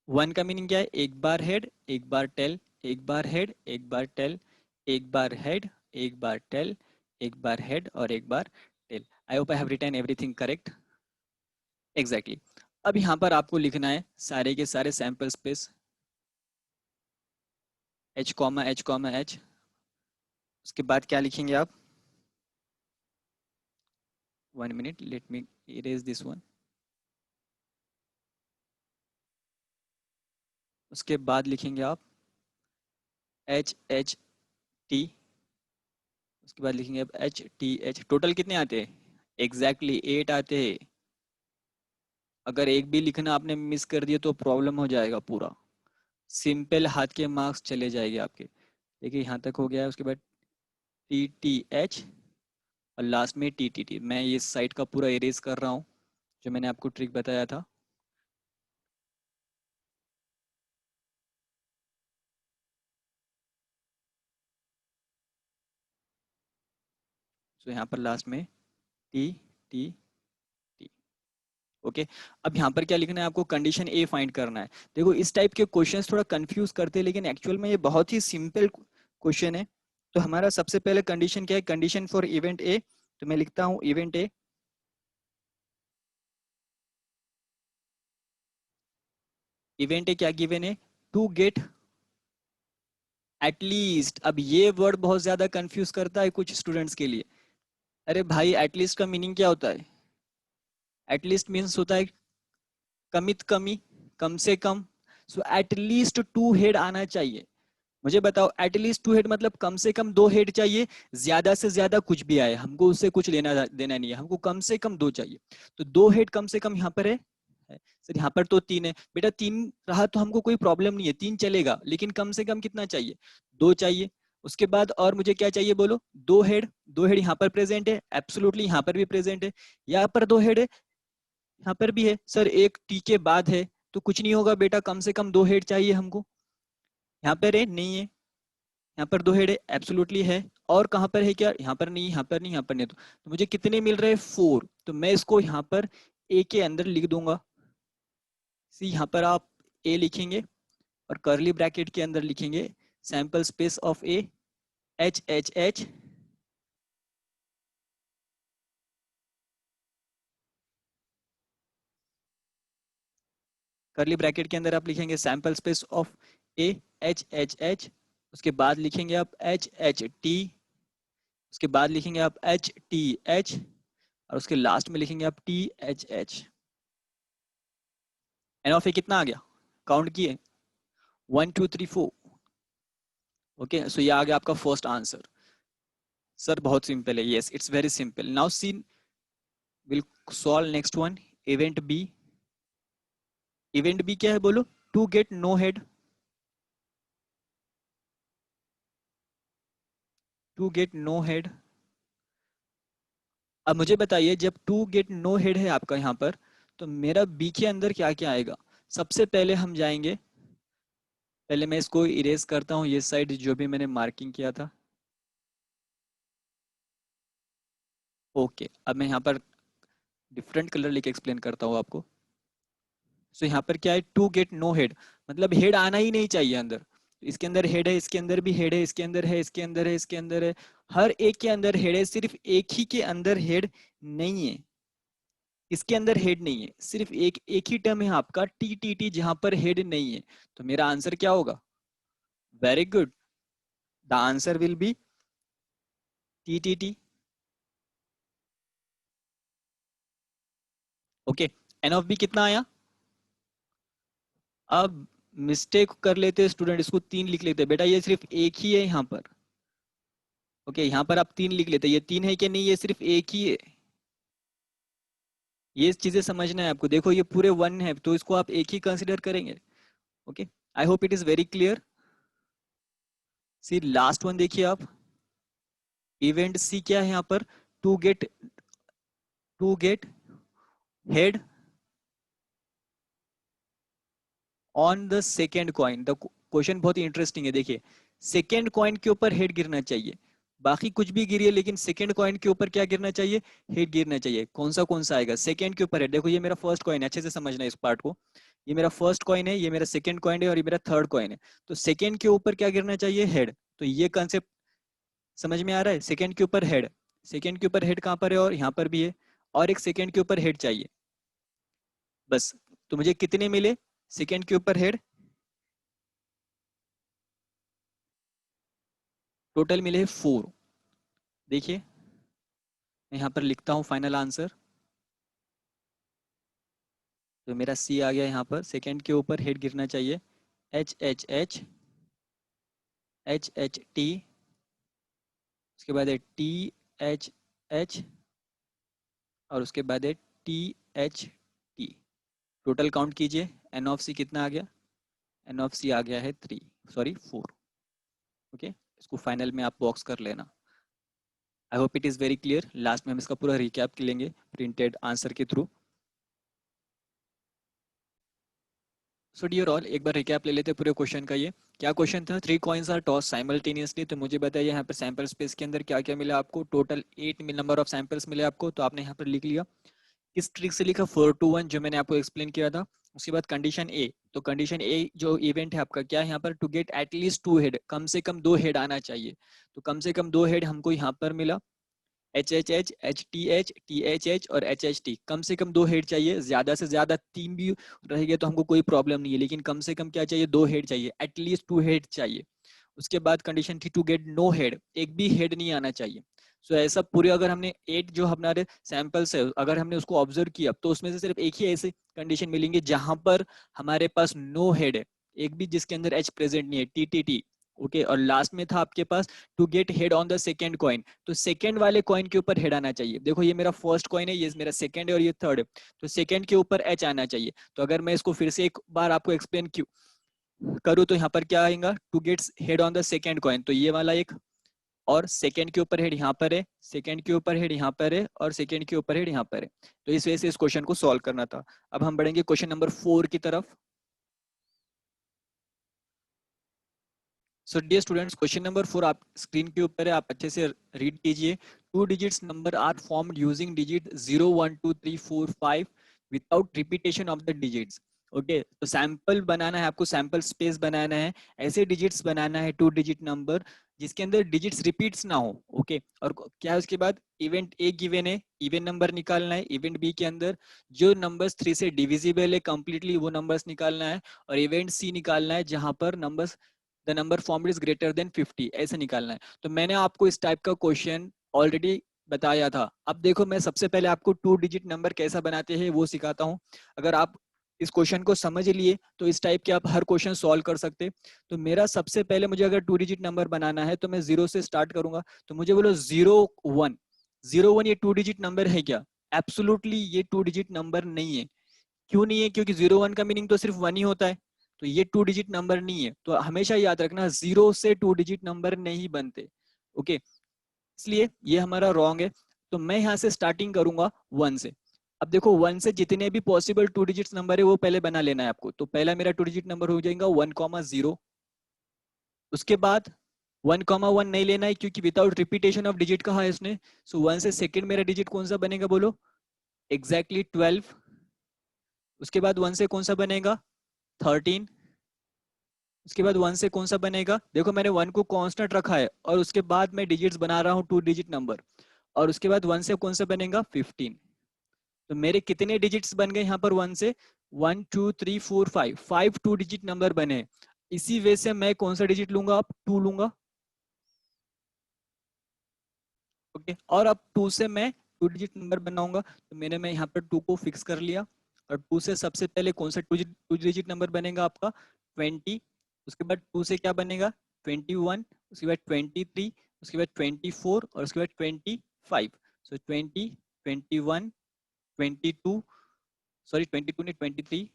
1 का मीनिंग क्या है, एक बार हेड, एक बार टेल, एक बार हेड, एक बार टेल, एक बार हेड, एक बार टेल, एक बार हेड और एक बार tail. I hope I have written everything correct. Exactly. अब यहाँ पर आपको लिखना है सारे के सारे sample space H comma H comma H. उसके बाद क्या लिखेंगे आप, 1 minute, let me erase this one. उसके बाद लिखेंगे आप एच एच टी। उसके बाद लिखेंगे आप एच टी एच। टोटल कितने आते हैं, एग्जैक्टली 8 आते हैं। अगर एक भी लिखना आपने मिस कर दिया तो प्रॉब्लम हो जाएगा पूरा, सिंपल हाथ के मार्क्स चले जाएंगे आपके। देखिए यहाँ तक हो गया है। उसके बाद टी टी एच और लास्ट में टी टी टी। मैं ये साइड का पूरा इरेज कर रहा हूँ जो मैंने आपको ट्रिक बताया था। तो यहाँ पर लास्ट में टी टी टी। ओके। अब यहाँ पर क्या लिखना है आपको, कंडीशन ए फाइंड करना है। देखो इस टाइप के क्वेश्चंस थोड़ा कंफ्यूज करते हैं लेकिन एक्चुअल में ये बहुत ही सिंपल क्वेश्चन है। तो हमारा सबसे पहले कंडीशन क्या है, कंडीशन फॉर इवेंट ए। तो मैं लिखता हूँ इवेंट ए। इवेंट ए क्या गिवन है, टू गेट एटलीस्ट। अब ये वर्ड बहुत ज्यादा कंफ्यूज करता है कुछ स्टूडेंट्स के लिए। अरे भाई एटलीस्ट का मीनिंग क्या होता है, एटलीस्ट मीन्स होता है कमित कमी, कम से कम। सो एटलीस्ट 2 हेड आना चाहिए। मुझे बताओ एटलीस्ट 2 हेड मतलब कम से कम 2 हेड चाहिए। ज्यादा से ज्यादा कुछ भी आए हमको उससे कुछ लेना देना नहीं है, हमको कम से कम 2 चाहिए। तो 2 हेड कम से कम यहाँ पर है। सर यहाँ पर तो 3 है बेटा, 3 रहा तो हमको कोई प्रॉब्लम नहीं है, 3 चलेगा लेकिन कम से कम कितना चाहिए, 2 चाहिए। उसके बाद और मुझे क्या चाहिए बोलो, 2 हेड। 2 हेड यहाँ पर प्रेजेंट है, एब्सोल्युटली यहाँ पर भी प्रेजेंट है। यहाँ पर 2 हेड है, यहाँ पर भी है। सर एक टी के बाद है तो कुछ नहीं होगा बेटा, कम से कम 2 हेड चाहिए हमको। यहाँ पर है, नहीं है। यहाँ पर 2 हेड है, एब्सोल्युटली है। और कहाँ पर है क्या, यहाँ पर नहीं, यहाँ पर नहीं, यहाँ पर नहीं। तो मुझे कितने मिल रहे हैं, 4। तो मैं इसको यहाँ पर ए के अंदर लिख दूंगा। सी यहाँ पर आप ए लिखेंगे और कर्ली ब्रैकेट के अंदर लिखेंगे sample space of A, H H H. Curly bracket के अंदर आप लिखेंगे sample space of A, H H H. उसके बाद लिखेंगे आप एच एच टी। उसके बाद लिखेंगे आप एच टी एच और उसके लास्ट में लिखेंगे आप T H H. N of A कितना आ गया, काउंट किए, 1 2 3 4। ओके, सो ये आ गया आपका फर्स्ट आंसर। सर बहुत सिंपल है, yes it's very simple. Now see will solve next one, event B. Event B क्या है बोलो? To get no head, to get no head. अब मुझे बताइए, जब टू गेट नो हेड है आपका यहाँ पर, तो मेरा बी के अंदर क्या क्या आएगा? सबसे पहले हम जाएंगे, पहले मैं इसको इरेज करता हूँ ये साइड जो भी मैंने मार्किंग किया था। ओके, अब मैं यहाँ पर डिफरेंट कलर लेके एक्सप्लेन करता हूँ आपको। सो यहाँ पर क्या है, टू गेट नो हेड, मतलब हेड आना ही नहीं चाहिए अंदर। इसके अंदर हेड है, इसके अंदर भी हेड है, इसके अंदर है, इसके अंदर है, इसके अंदर है, हर एक के अंदर हेड है, सिर्फ एक ही के अंदर हेड नहीं है। इसके अंदर हेड नहीं है, सिर्फ एक ही टर्म है आपका टी टी टी जहां पर हेड नहीं है। तो मेरा आंसर क्या होगा? Very good, the answer will be T T T. Okay, n of B कितना आया? अब मिस्टेक कर लेते स्टूडेंट, इसको 3 लिख लेते बेटा, ये सिर्फ एक ही है यहाँ पर। ओके, यहाँ पर आप 3 लिख लेते, ये 3 है कि नहीं? ये सिर्फ एक ही है। ये चीजें समझना है आपको। देखो ये पूरे 1 है, तो इसको आप एक ही कंसिडर करेंगे। Okay, I hope it is very clear. See last one देखिए आप, इवेंट सी क्या है यहाँ पर? To get, to get head on the second coin. The question बहुत ही इंटरेस्टिंग है, देखिए सेकेंड कॉइन के ऊपर हेड गिरना चाहिए, बाकी कुछ भी गिरिए लेकिन सेकेंड कॉइन के ऊपर क्या गिरना चाहिए? हेड गिरना चाहिए। कौन सा आएगा सेकेंड के ऊपर हेड? देखो ये मेरा फर्स्ट कॉइन है, अच्छे से समझना है इस पार्ट को। ये मेरा फर्स्ट कॉइन है, ये मेरा सेकेंड कॉइन है, और ये मेरा थर्ड कॉइन है। तो सेकेंड के ऊपर क्या गिरना चाहिए? हेड। तो ये कंसेप्ट समझ में आ रहा है? सेकेंड के ऊपर हेड, सेकेंड के ऊपर हेड कहाँ पर है? और यहाँ पर भी है, और एक सेकेंड के ऊपर हेड चाहिए बस। तो मुझे कितने मिले सेकेंड के ऊपर हेड? टोटल मिले 4। देखिए मैं यहाँ पर लिखता हूँ फाइनल आंसर। तो मेरा सी आ गया यहाँ पर, सेकेंड के ऊपर हेड गिरना चाहिए, H H H, H H T, उसके बाद है टी एच एच, और उसके बाद है T H T. Total count कीजिए, एन ऑफ सी कितना आ गया? एन ऑफ सी आ गया है 3, सॉरी 4। ओके, इसको फाइनल में आप बॉक्स कर लेना। आई hope it is very clear. Last में हम इसका पूरा रिकैप लेंगे प्रिंटेड आंसर के थ्रू। सो डियर ऑल, एक बार रिकैप ले लेते हैं पूरे क्वेश्चन का। ये क्या क्वेश्चन था? 3 कॉइन्स आर टॉस साइमल्टेनियसली। तो मुझे बताइए यहाँ पर सैंपल स्पेस के अंदर क्या क्या मिला आपको? टोटल 8 नंबर ऑफ सैंपल्स मिले आपको, तो आपने यहाँ पर लिख लिया। किस ट्रिक से लिखा? 4 to 1, जो मैंने आपको एक्सप्लेन किया था। उसके बाद कंडीशन ए, तो कंडीशन ए जो इवेंट है आपका क्या है यहाँ पर? टू गेट एटलीस्ट 2 हेड, कम से कम 2 हेड आना चाहिए। तो कम से कम 2 हेड हमको यहाँ पर मिला, H H H, H T H, T H H और एच एच टी। कम से कम 2 हेड चाहिए, ज्यादा से ज्यादा 3 भी रहेगा तो हमको कोई प्रॉब्लम नहीं है, लेकिन कम से कम क्या चाहिए? 2 हेड चाहिए, एटलीस्ट 2 हेड चाहिए। उसके बाद कंडीशन थी टू गेट नो हेड, एक भी हेड नहीं आना चाहिए। सो ऐसा पूरे अगर हमने 8 जो हमारे सैंपल्स है अगर हमने उसको ऑब्जर्व किया, तो उसमें से सिर्फ एक ही ऐसे कंडीशन मिलेंगे जहां पर हमारे पास नो हेड है, एक भी जिसके अंदर एच प्रेजेंट नहीं है, टी टी टी। ओके, और लास्ट में था आपके पास to get head on the second coin, तो सेकेंड वाले कॉइन के ऊपर हेड आना चाहिए। देखो ये मेरा फर्स्ट कॉइन है, ये मेरा सेकेंड है, और ये थर्ड है, तो सेकेंड के ऊपर एच आना चाहिए। तो अगर मैं इसको फिर से एक बार आपको एक्सप्लेन करूँ, तो यहाँ पर क्या आएगा? To gets head on the second coin, तो ये वाला एक, और सेकेंड के ऊपर हेड यहाँ पर है, सेकेंड के ऊपर हेड यहाँ पर है, और सेकेंड के ऊपर हेड यहाँ पर है। तो इस वजह से इस क्वेश्चन को सॉल्व करना था। अब हम बढ़ेंगे क्वेश्चन नंबर 4 की तरफ। So dear students, question number 4 आप स्क्रीन के ऊपर है, आप अच्छे से रीड कीजिए। 2 digits number are formed using digit 0 1 2 3 4 5 without repetition of the digits. Okay, तो सैंपल बनाना है आपको, सैंपल स्पेस बनाना है, ऐसे डिजिट्स बनाना है 2 डिजिट नंबर जिसके अंदर डिजिट्स रिपीट्स ना हो। ओके, और क्या है उसके बाद? इवेंट ए गिवन है, इवन नंबर निकालना है। इवेंट बी के अंदर जो नंबर्स 3 से डिविजिबल है कंप्लीटली, वो नंबर्स निकालना है। और इवेंट सी निकालना है जहां पर numbers the number formed is greater than 50, ऐसे निकालना है। तो मैंने आपको इस टाइप का क्वेश्चन ऑलरेडी बताया था। अब देखो मैं सबसे पहले आपको 2 डिजिट नंबर कैसा बनाते हैं वो सिखाता हूँ। अगर आप इस क्वेश्चन को समझ लिए तो इस टाइप के आप हर क्वेश्चन सॉल्व कर सकते। तो मेरा सबसे पहले मुझे अगर 2 डिजिट नंबर बनाना है तो मैं 0 से स्टार्ट करूंगा। तो मुझे बोलो 0 1, 0 1 ये 2 डिजिट नंबर है क्या? एब्सोल्युटली ये 2 डिजिट नंबर नहीं है। क्यों नहीं है? क्योंकि 0 1 का मीनिंग तो सिर्फ 1 ही होता है। तो ये 2 डिजिट नंबर नहीं है। तो हमेशा याद रखना 0 से 2 डिजिट नंबर नहीं बनते। ओके, इसलिए ये हमारा रॉन्ग है। तो मैं यहाँ से स्टार्टिंग करूंगा 1 से। अब देखो 1 से जितने भी पॉसिबल 2 डिजिट नंबर है वो पहले बना लेना है आपको। तो पहला मेरा 2 डिजिट नंबर हो जाएगा 1,0। उसके बाद 1,1 नहीं लेना है क्योंकि विदाउट रिपीटेशन ऑफ डिजिट कहा है इसने। सो 1 से सेकंड मेरा डिजिट कौन सा बनेगा बोलो? एग्जैक्टली 12। उसके बाद 1 से कौन सा बनेगा? 13। उसके बाद 1 से कौन सा बनेगा? देखो मैंने 1 को कांस्टेंट रखा है और उसके बाद मैं डिजिट्स बना रहा हूँ 2 डिजिट नंबर। और उसके बाद 1 से कौन सा बनेगा? 15। तो मेरे कितने डिजिट्स बन गए यहाँ पर 1 से? 1 2 3 4 5 2 डिजिट नंबर बने। इसी वे से मैं कौन सा डिजिट लूंगा? अब 2 लूंगा। ओके, और अब 2 से मैं 2 डिजिट नंबर बनाऊंगा। तो मैंने मैं यहाँ पर 2 को फिक्स कर लिया। और 2 से सबसे पहले कौन सा 2 डिजिट नंबर बनेगा आपका? 20। उसके बाद 2 से क्या बनेगा? 21। उसके बाद 23। उसके बाद 24 और उसके बाद 25। सो 20, 21, 22, सॉरी 22 नहीं 23,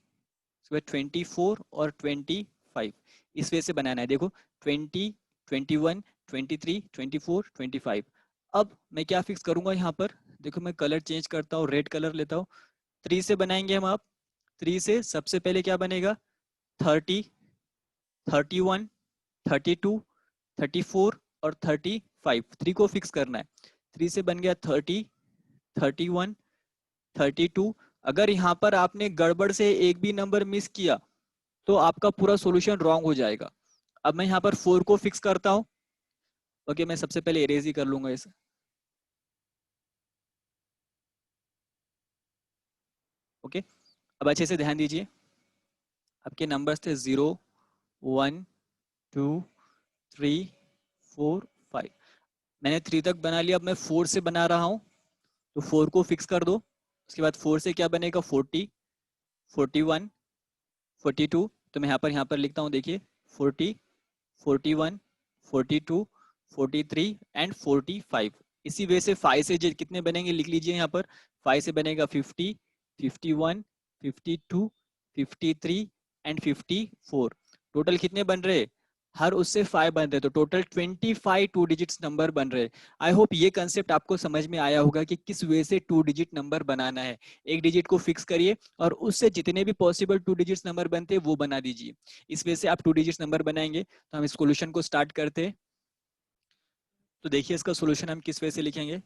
उसके बाद 24 और 25। इस वे से बनाना है। देखो 20, 21, 23, 24, 25। अब मैं क्या फिक्स करूंगा यहाँ पर? देखो मैं कलर चेंज करता हूँ, रेड कलर लेता हूँ। 3 से बनाएंगे हम। आप 3 से सबसे पहले क्या बनेगा? 30, 31, 32, 34 और 35। 3 को फिक्स करना है। 3 से बन गया 30, 31, 32। अगर यहाँ पर आपने गड़बड़ से एक भी नंबर मिस किया तो आपका पूरा सॉल्यूशन रॉन्ग हो जाएगा। अब मैं यहाँ पर 4 को फिक्स करता हूँ। ओके, मैं सबसे पहले इरेज ही कर लूंगा इसे। ओके, अब अच्छे से ध्यान दीजिए। आपके नंबर्स थे 0 1 2 3 4 5। मैंने 3 तक बना लिया। अब मैं 4 से बना रहा हूँ। तो 4 को फिक्स कर दो। उसके बाद 4 से क्या बनेगा? 40, 41, 42। तो मैं यहाँ पर लिखता हूँ, देखिए 40, 41, 42, 43 एंड 45। इसी वे से 5 से कितने बनेंगे लिख लीजिए यहाँ पर। 5 से बनेगा 50, 51, 52, 53 एंड 54। टोटल कितने बन रहे? हर उससे 5 बन रहे, तो टोटल 25 2 डिजिट्स नंबर बन रहे। आई होप ये कंसेप्ट आपको समझ में आया होगा कि किस वे से 2 डिजिट नंबर बनाना है। एक डिजिट को फिक्स करिए और उससे जितने भी पॉसिबल 2 डिजिट्स नंबर बनते हैं वो बना दीजिए। इस वे से आप 2 डिजिट्स नंबर बनाएंगे। तो हम इस सॉल्यूशन को स्टार्ट करते हैं। तो देखिए इसका सॉल्यूशन हम किस वे से लिखेंगे।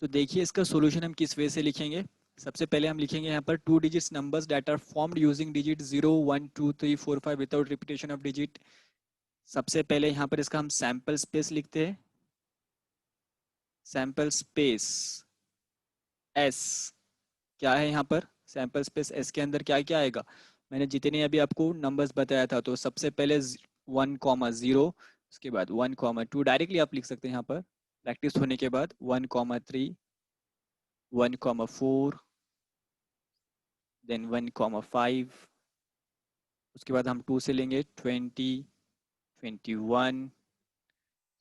तो देखिए इसका सॉल्यूशन हम किस वे से लिखेंगे। सबसे पहले हम लिखेंगे यहाँ पर 2 digits numbers that are formed using digit 0 1 2 3 4 5 without repetition of digit. सबसे पहले यहाँ पर इसका हम सैंपल स्पेस लिखते हैं। सैंपल स्पेस एस क्या है यहाँ पर? सैंपल स्पेस एस के अंदर क्या क्या आएगा? मैंने जितने अभी आपको नंबर्स बताया था, तो सबसे पहले 1,0, उसके बाद 1,2 डायरेक्टली आप लिख सकते हैं यहाँ पर प्रैक्टिस होने के बाद। 1,3, 1,4, देन 1,5। उसके बाद हम 2 से लेंगे 20, 21।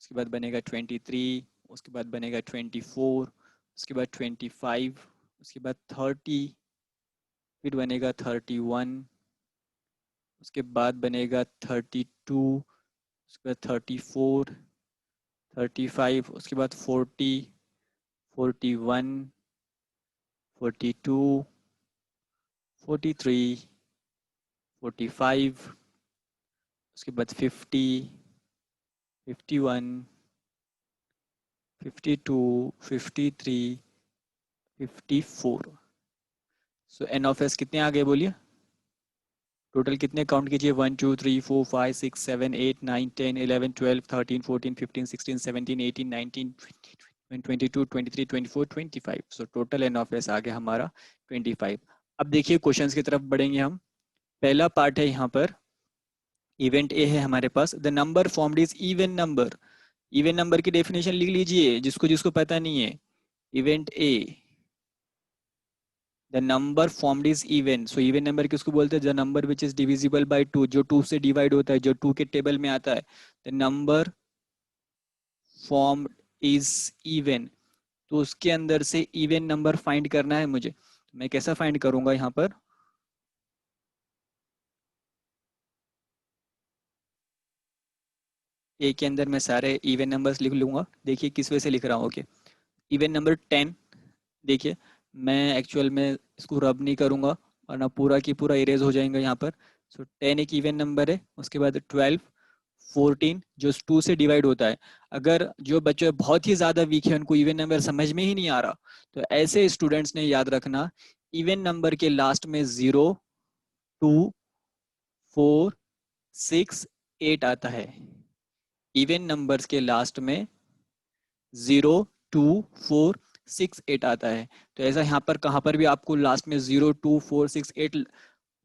उसके बाद बनेगा 23। उसके बाद बनेगा 24। उसके बाद 25। उसके बाद 30। फिर बनेगा 31। उसके बाद बनेगा 32। उसके बाद 34, 35। उसके बाद 40, 41, 42, 43, 45। उसके बाद 50, 51, 52, 53, 54। सो एन ऑफ एस कितने आ गए बोलिए? टोटल कितने काउंट कीजिए? 1 2 3 4 5 6 7 8 9 10 11 12 13 14 15 16 17 18 19 22 23 24 25। So total N of S आ गया हमारा 25। अब देखिए क्वेश्चंस की तरफ बढ़ेंगे हम। पहला पार्ट है यहाँ पर इवेंट ए है हमारे पास। The number formed is even number. Even number की डेफिनेशन लिख लीजिए जिसको जिसको पता नहीं है। Event A the number formed is even, so even number किसको बोलते हैं? The number which is divisible by two, जो टू से डिवाइड होता है, जो टू के टेबल में आता है। The number formed is even, तो उसके अंदर से इवन नंबर फाइंड करना है मुझे। मैं कैसा फाइंड करूंगा यहाँ पर? ए के अंदर मैं सारे इवन नंबर्स लिख लूंगा। देखिए किस वजह से लिख रहा हूँ। ओके, इवन नंबर 10, देखिए मैं एक्चुअल में इसको रब नहीं करूंगा वरना पूरा की पूरा इरेज हो जाएगा यहाँ पर। सो 10 एक इवन नंबर है। उसके बाद 12, 14 जो 2 से डिवाइड होता है। अगर जो बच्चे बहुत ही ज़्यादा वीक है, उनको इवन नंबर समझ में ही नहीं आ रहा, तो ऐसे स्टूडेंट्स ने याद रखना, इवन नंबर के लास्ट में 0, 2, 4, 6, 8 आता है। इवन नंबर्स के लास्ट में 0, 2, 4, 6, 8 आता है। तो ऐसा यहाँ पर कहाँ पर भी आपको लास्ट में 0, 2, 4, 6, 8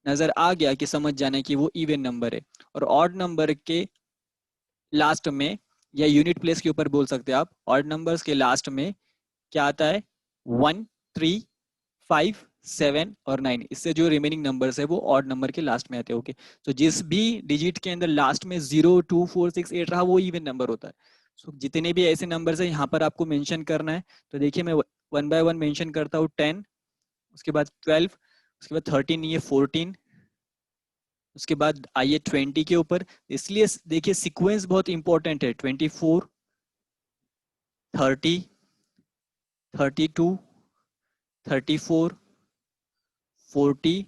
नजर आ गया कि समझ जाना कि वो इवन नंबर है। और ऑड नंबर के लास्ट में, या यूनिट प्लेस के ऊपर बोल सकते हैं आप, ऑड नंबर्स के लास्ट में क्या आता है? 1, 3, 5, 7 और 9। इससे जो रिमेनिंग नंबर्स है वो ऑड नंबर के लास्ट में आते हैं। ओके, तो जिस भी डिजिट के अंदर लास्ट में 0, 2, 4, 6, 8 रहा, वो इवन नंबर होता है। सो जितने भी ऐसे नंबर्स है यहाँ पर आपको मेंशन करना है। तो देखिए मैं वन बाय वन मेंशन करता हूँ। 10, उसके बाद 12, उसके बाद 13, ये 14, उसके बाद आइए 20 के ऊपर। इसलिए देखिए सीक्वेंस बहुत इंपॉर्टेंट है। 24, 30, 32, 34, 40,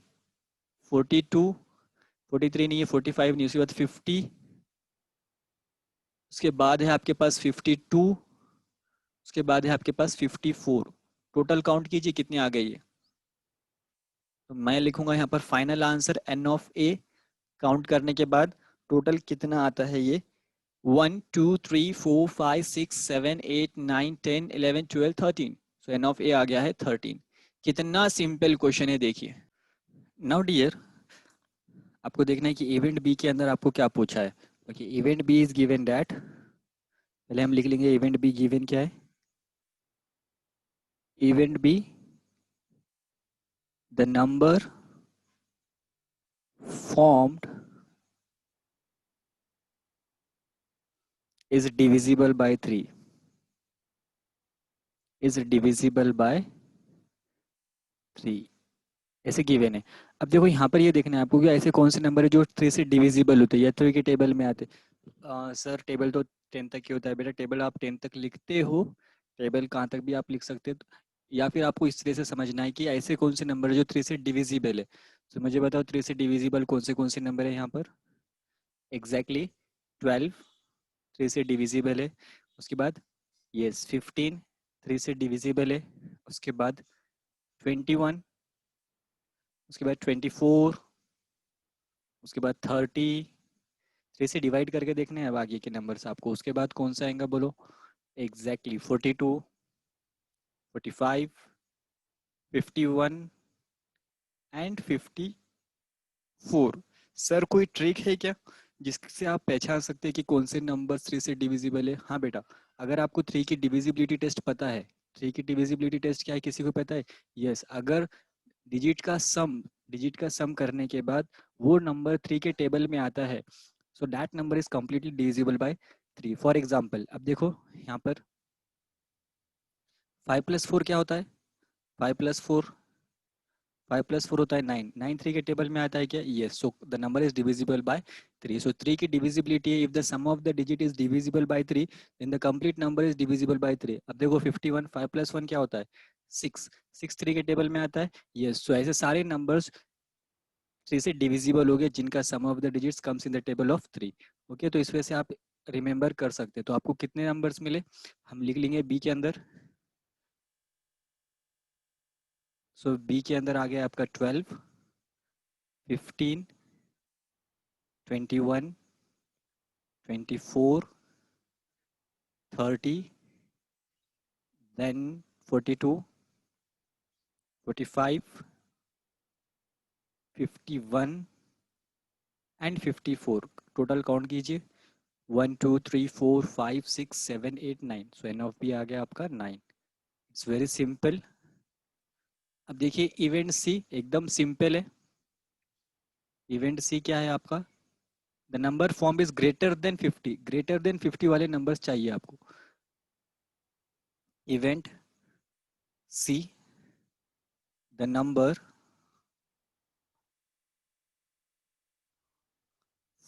42, 43 नहीं है, 45 नहीं, उसके बाद 50, उसके बाद है आपके पास 52, उसके बाद है आपके पास 54। टोटल काउंट कीजिए कितने आ गए ये। तो मैं लिखूंगा यहाँ पर final answer n of A. Count करने के बाद टोटल कितना आता है ये? 1, 2, 3, 4, 5, 6, 7, 8, 9, 10, 11, 12, 13। सो एन ऑफ ए आ गया है 13। कितना सिंपल क्वेश्चन है देखिए। नाउ डियर, आपको देखना है कि इवेंट बी के अंदर आपको क्या पूछा है। Okay, event B is given that, पहले हम लिख लेंगे इवेंट बी गिवन क्या है। Event B, the number formed is divisible by 3, is divisible by 3, ऐसे गिवन है। अब देखो यहाँ पर ये देखना है आपको कि ऐसे कौन से नंबर है जो 3 से डिविजिबल होते हैं या 3 के टेबल में आते हैं। सर टेबल तो 10 तक ही होता है। बेटा टेबल आप 10 तक लिखते हो, टेबल कहाँ तक भी आप लिख सकते हो। या फिर आपको इस तरह से समझना है कि ऐसे कौन से नंबर है जो 3 से डिविजिबल है। तो मुझे बताओ 3 से डिविजिबल कौन से नंबर है यहाँ पर? एग्जैक्टली 12 3 से डिविजिबल है। उसके बाद यस 15 3 से डिविजिबल है। उसके बाद 21, उसके बाद 24, उसके बाद 30, 3 से डिवाइड करके देखने हैं अब आगे के नंबर्स आपको। उसके बाद कौन सा आएगा बोलो? Exactly 42, 45, 51 and 54। सर कोई ट्रिक है क्या जिससे आप पहचान सकते हैं कि कौन से नंबर 3 से डिविजिबल है? हाँ बेटा, अगर आपको 3 की डिविजिबिलिटी टेस्ट पता है, 3 की डिविजिबिलिटी टेस्ट क्या है किसी को पता है? यस, अगर डिजिट का सम, डिजिट का सम करने के बाद वो नंबर 3 के टेबल में आता है, so that number is completely divisible by 3। For example अब देखो यहाँ पर 5 प्लस 4 क्या होता है? 5 प्लस 4, 5 प्लस 4 होता है 9, 9 3 के टेबल में आता है क्या? Yes, so the number is divisible by 3। सो 3 की डिविजिबिलिटी है, if the sum of the digit is divisible by 3 then the complete number is divisible by 3। अब देखो 51, 5 प्लस 1 क्या होता है? 6, 6 3 के टेबल में आता है। यस, सो ऐसे सारे नंबर्स 3 से डिविजिबल हो गए जिनका sum of the digits comes in the table of 3। Okay, तो इस वजह से आप रिमेंबर कर सकते हैं। तो आपको कितने नंबर्स मिले? हम लिख लेंगे बी के अंदर। सो बी के अंदर आ गया आपका 12, 15, 21, 24, 30, देन 42, 45, 51 एंड 54। टोटल काउंट कीजिए 1, 2, 3, 4, 5, 6, 7, 8, 9। सो एन ऑफ बी आ गया आपका 9। It's very simple. अब देखिए इवेंट सी एकदम सिंपल है। इवेंट सी क्या है आपका? The number form is greater than 50, greater than 50 वाले नंबर्स चाहिए आपको। Event C, the number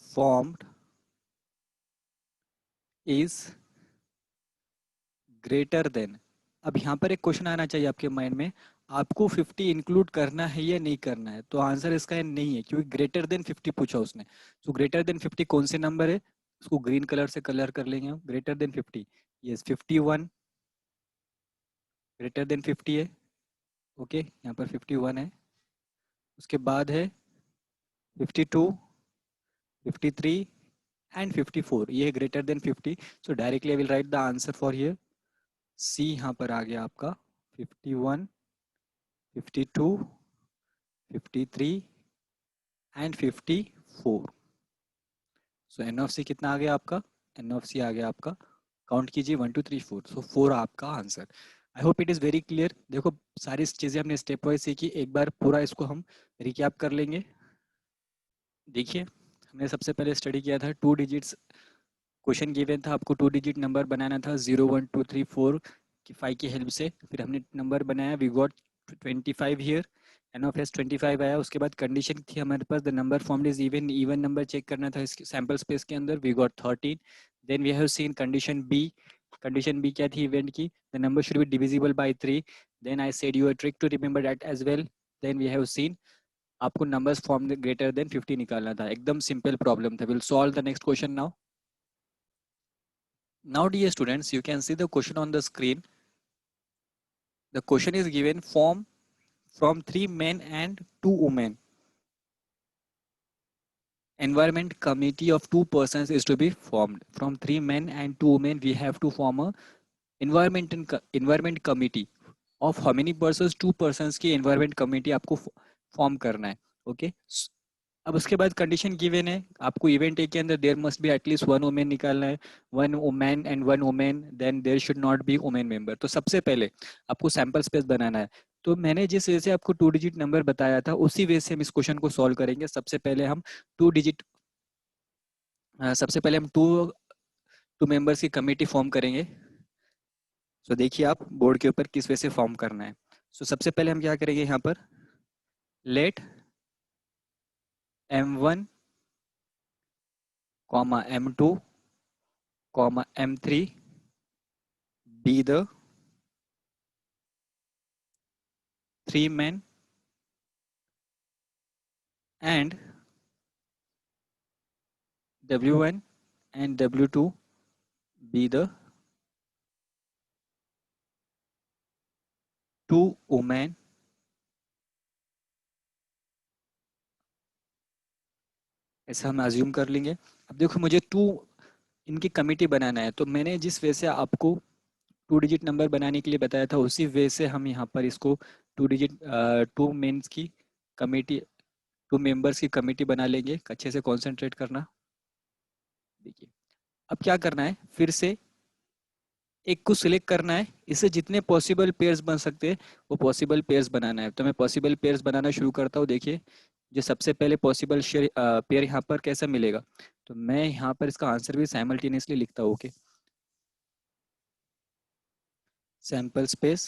formed is greater than. अब यहाँ पर एक क्वेश्चन आना चाहिए आपके माइंड में, आपको 50 इंक्लूड करना है या नहीं करना है? तो आंसर इसका है नहीं है, क्योंकि ग्रेटर देन 50 पूछा उसने। तो ग्रेटर देन 50 कौन से नंबर है? उसको ग्रीन कलर से कलर कर लेंगे हम। Greater than 50, yes 51 greater than 50 है। ओके, यहाँ पर 51 है। उसके बाद है 52, 53 एंड 54, ये है greater than 50। So directly I will write the answer for here. See यहाँ पर आ गया आपका 51, 52, 53 and 54। So N of C कितना आ गया आपका? एन ऑफ सी आ गया आपका, काउंट कीजिए 1 2 3 4, सो 4 आपका answer. I hope it is very clear. देखो सारी चीज़ें हमने स्टेप वाइज सीखी, एक बार पूरा इसको हम रिकैप कर लेंगे। देखिए हमने सबसे पहले स्टडी किया था 2 डिजिट्स। क्वेश्चन गिवन था, आपको 2 डिजिट नंबर बनाना था 0 1 2 3 4 की 5 की हेल्प से। फिर हमने नंबर बनाया, we got 25 here, N of S 25 आया। उसके बाद कंडीशन थी हमारे पास, the number formed is even, even number check करना था इस सैम्पल स्पेस के अंदर, we got 13। Then we have seen condition B. Condition B क्या थी इवेंट की? The number should be divisible by 3। Then I said you a trick to remember that as well. Then we have scene आपको numbers form greater than 50 निकालना था। एकदम simple problem था। Will solve the next question now. Now dear students, you can see the question on the screen. The question is given, form from 3 men and 2 women. Environment committee of 2 persons is to be formed. From 3 men and 2 women, we have to form a environment committee of how many persons? 2 persons की environment committee आपको form करना है। Okay. अब उसके बाद condition given है आपको, event A के अंदर there must be at least 1 women निकालना है, 1 women and 1 women, then there should not be women member. तो सबसे पहले आपको सैंपल स्पेस बनाना है। तो मैंने जिस वे से आपको 2 डिजिट नंबर बताया था उसी वे से हम इस क्वेश्चन को सॉल्व करेंगे। सबसे पहले हम टू डिजिट सबसे पहले हम टू मेंबर्स की कमेटी फॉर्म करेंगे। सो देखिए आप बोर्ड के ऊपर किस वे से फॉर्म करना है। सो सबसे पहले हम क्या करेंगे, यहाँ पर late M1, M2, M3 be the 3 men and W1 and W2 be the 2 women। ऐसा हम अज्यूम कर लेंगे। अब देखो मुझे इनकी कमिटी बनाना है, तो मैंने जिस वे से आपको 2 डिजिट नंबर बनाने के लिए बताया था उसी वे से हम यहाँ पर इसको 2 डिजिट 2 मेंस की कमेटी 2 मेंबर्स की कमेटी बना लेंगे। अच्छे से कॉन्सेंट्रेट करना। देखिए अब क्या करना है, फिर से एक को सिलेक्ट करना है, इससे जितने पॉसिबल पेयर्स बन सकते हैं वो पॉसिबल पेयर्स बनाना है। तो मैं पॉसिबल पेयर्स बनाना शुरू करता हूँ। देखिए जो सबसे पहले पॉसिबल पेयर यहाँ पर कैसा मिलेगा, तो मैं यहाँ पर इसका आंसर भी साइमल्टेनियसली लिखता हूँ। Okay, sample space,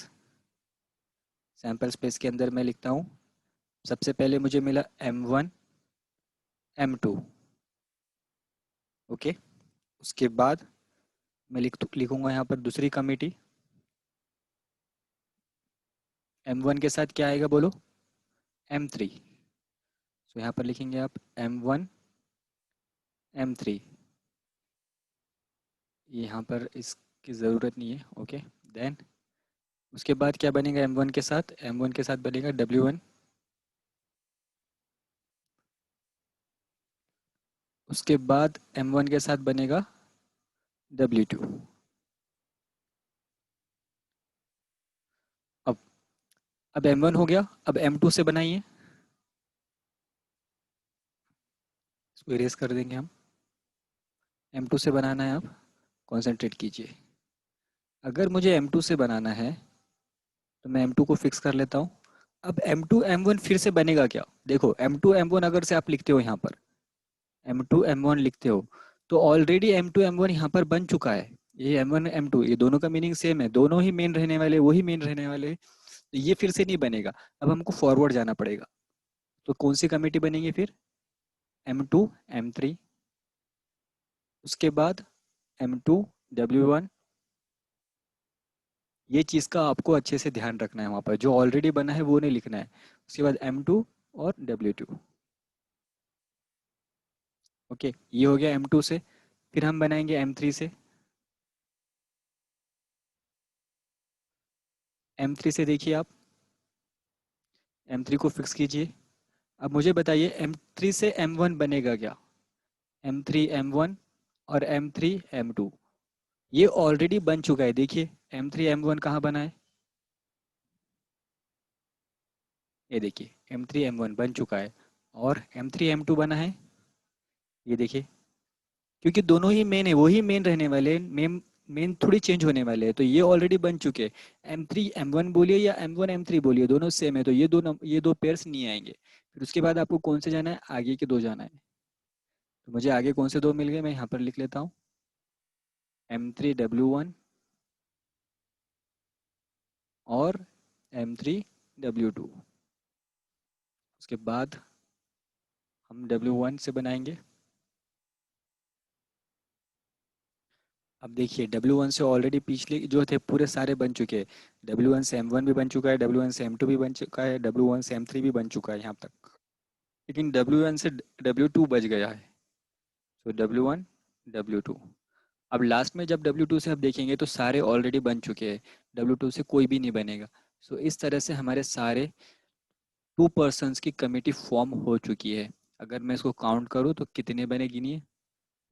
sample space के अंदर मैं लिखता हूँ सबसे पहले मुझे मिला M1 M2। ओके, उसके बाद मैं लिखूंगा यहाँ पर दूसरी कमेटी। M1 के साथ क्या आएगा बोलो? M3। तो यहाँ पर लिखेंगे आप M1 M3। यहाँ पर इसकी ज़रूरत नहीं है। ओके, देन उसके बाद क्या बनेगा M1 के साथ? M1 के साथ बनेगा W1। उसके बाद M1 के साथ बनेगा W2। अब M1 हो गया, अब M2 से बनाइए। इसको इरेज कर देंगे हम। M2 से बनाना है, आप कॉन्सेंट्रेट कीजिए। अगर मुझे M2 से बनाना है तो मैं M2 को फिक्स कर लेता हूँ। अब M2 M1 फिर से बनेगा क्या? देखो M2 M1 अगर से आप लिखते हो यहाँ पर, M2 M1 लिखते हो, तो ऑलरेडी M2 M1 यहाँ पर बन चुका है। ये M1 M2 ये दोनों का मीनिंग सेम है, दोनों ही मेन रहने वाले, वही मेन रहने वाले, तो ये फिर से नहीं बनेगा। अब हमको फॉरवर्ड जाना पड़ेगा। तो कौन सी कमेटी बनेगी फिर? M2 M3, उसके बाद M2 W1। ये चीज़ का आपको अच्छे से ध्यान रखना है, वहाँ पर जो ऑलरेडी बना है वो नहीं लिखना है। उसके बाद M2 और W2। ओके, ये हो गया M2 से। फिर हम बनाएंगे M3 से। M3 से देखिए आप, M3 को फिक्स कीजिए। अब मुझे बताइए M3 से M1 बनेगा क्या? M3 M1 और M3 M2, ये ऑलरेडी बन चुका है। देखिए M3 M1 कहाँ बना है, ये देखिए M3 M1 बन चुका है। और M3 M2 बना है, ये देखिए। क्योंकि दोनों ही मेन है, वही मेन रहने वाले हैं, मेन मेन थोड़ी चेंज होने वाले हैं, तो ये ऑलरेडी बन चुके हैं। M3 M1 बोलिए या M1 M3 बोलिए, दोनों सेम है, तो ये दो पेयर्स नहीं आएंगे। फिर उसके बाद आपको कौन से जाना है? आगे के दो जाना है। तो मुझे आगे कौन से दो मिल गए, मैं यहाँ पर लिख लेता हूँ। M3 W1 और M3 W2। उसके बाद हम W1 से बनाएंगे। अब देखिए W1 से ऑलरेडी पिछले जो थे पूरे सारे बन चुके हैं। W1 से M1 भी बन चुका है, W1 से M2 भी बन चुका है, W1 से M3 भी बन चुका है यहाँ तक। लेकिन W1 से W2 बच गया है। तो W1 W2। अब लास्ट में जब W2 से आप देखेंगे तो सारे ऑलरेडी बन चुके हैं, W2 से कोई भी नहीं बनेगा। सो इस तरह से हमारे सारे 2 पर्सन्स की कमेटी फॉर्म हो चुकी है। अगर मैं इसको काउंट करूँ तो कितने बने, गिनिए।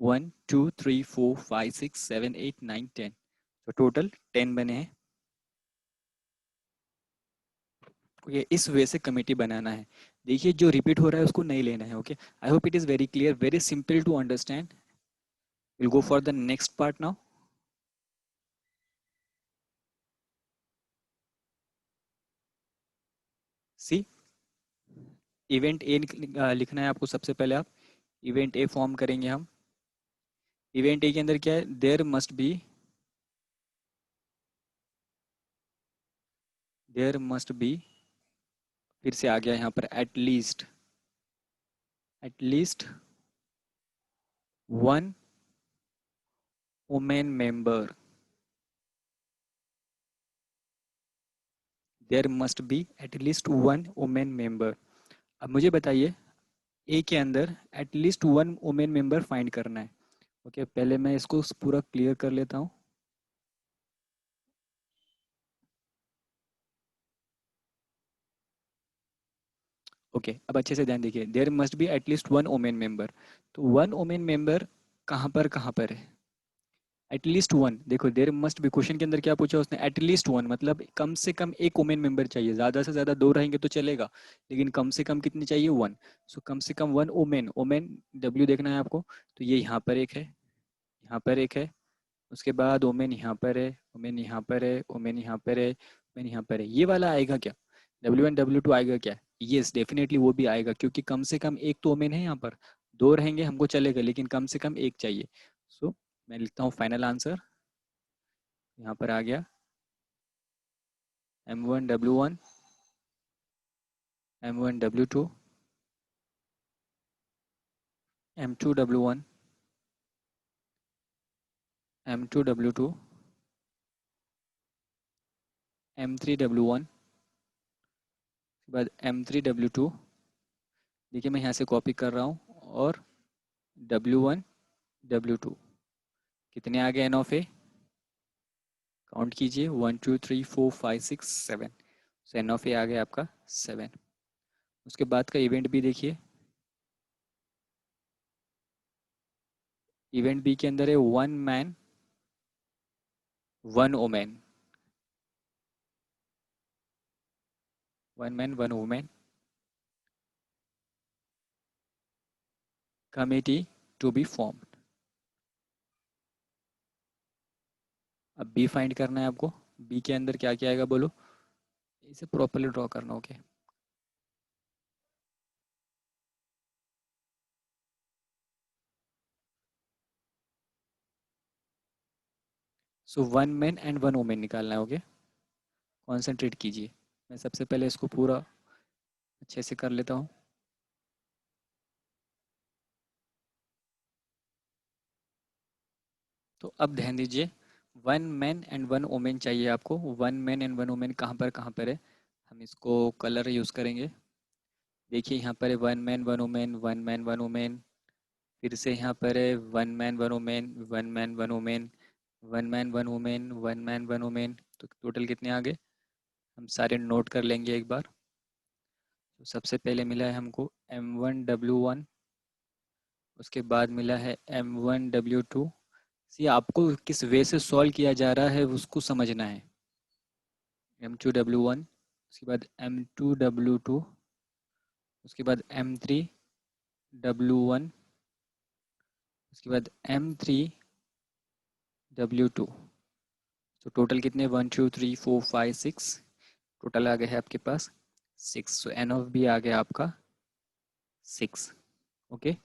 1 2 3 4 5 6 7 8 9 10। तो टोटल 10 बने हैं। ओके, इस वे से कमेटी बनाना है। देखिए जो रिपीट हो रहा है उसको नहीं लेना है। Okay, I hope it is very clear, very simple to understand. Will go for the next part now. See, event A लिखना है आपको। सबसे पहले आप इवेंट ए फॉर्म करेंगे हम। इवेंट ए के अंदर क्या है? देयर मस्ट बी, फिर से आ गया यहाँ पर at least one women member. There must be at least one women member. अब मुझे बताइए ए के अंदर at least one women member find करना है। ओके, पहले मैं इसको पूरा क्लियर कर लेता हूँ। ओके, अब अच्छे से ध्यान देखिए, there must be at least one women member. तो वन वुमेन मेंबर कहाँ पर है? At least one. देखो देयर मस्ट बी, क्वेश्चन के अंदर क्या पूछा उसने? एटलीस्ट वन, मतलब कम से कम एक वुमेन मेंबर चाहिए। ज़्यादा से ज़्यादा दो रहेंगे तो चलेगा, लेकिन कम से कम कितनी चाहिए? वन। सो कम से कम वन वुमेन। वुमेन डब्ल्यू देखना है आपको। तो ये यहाँ पर एक है, यहाँ पर एक है। उसके बाद वुमेन यहाँ पर है, वुमेन यहाँ पर है, वुमेन यहाँ पर है, वुमेन यहाँ पर है। ये वाला आएगा क्या? W1 W2 आएगा क्या? यस, डेफिनेटली वो भी आएगा, क्योंकि कम से कम एक तो वुमेन है यहाँ पर। दो रहेंगे हमको चलेगा, लेकिन कम से कम एक चाहिए। सो मैं लिखता हूँ फाइनल आंसर, यहाँ पर आ गया M1 W1, M1 W2, M2 W1, M2 W2, M3 W1, उसके बाद M3 W2। देखिए मैं यहाँ से कॉपी कर रहा हूँ। और W1 W2। कितने आ गए एन ऑफ ए? काउंट कीजिए, 1 2 3 4 5 6 7। एन ऑफ ए आ गया आपका 7। उसके बाद का इवेंट भी देखिए। इवेंट बी के अंदर है one man one women, one man one women committee to be formed. अब बी फाइंड करना है आपको। बी के अंदर क्या क्या आएगा बोलो? इसे प्रॉपरली ड्रॉ करना। Okay, so 1 man and 1 women निकालना है। ओके, कॉन्सेंट्रेट कीजिए। मैं सबसे पहले इसको पूरा अच्छे से कर लेता हूँ। तो अब ध्यान दीजिए, 1 मैन एंड 1 वुमेन चाहिए आपको। 1 मैन एंड 1 वुमेन कहाँ पर है? हम इसको कलर यूज़ करेंगे। देखिए यहाँ पर है 1 मैन 1 वुमेन, 1 मैन 1 वुमेन। फिर से यहाँ पर है 1 man 1 women, 1 man 1 women, 1 man 1 women, 1 man 1 women. तो टोटल कितने आ गए? हम सारे नोट कर लेंगे एक बार। तो सबसे पहले मिला है हमको M1W1, उसके बाद मिला है M1W2। सी आपको किस वे से सॉल्व किया जा रहा है उसको समझना है। M2W1, उसके बाद M2W2, उसके बाद M3W1, उसके बाद M3W2। तो टोटल कितने? 1 2 3 4 5 6। टोटल आ गया है आपके पास 6। सो एन ऑफ बी आ गया आपका 6। ओके,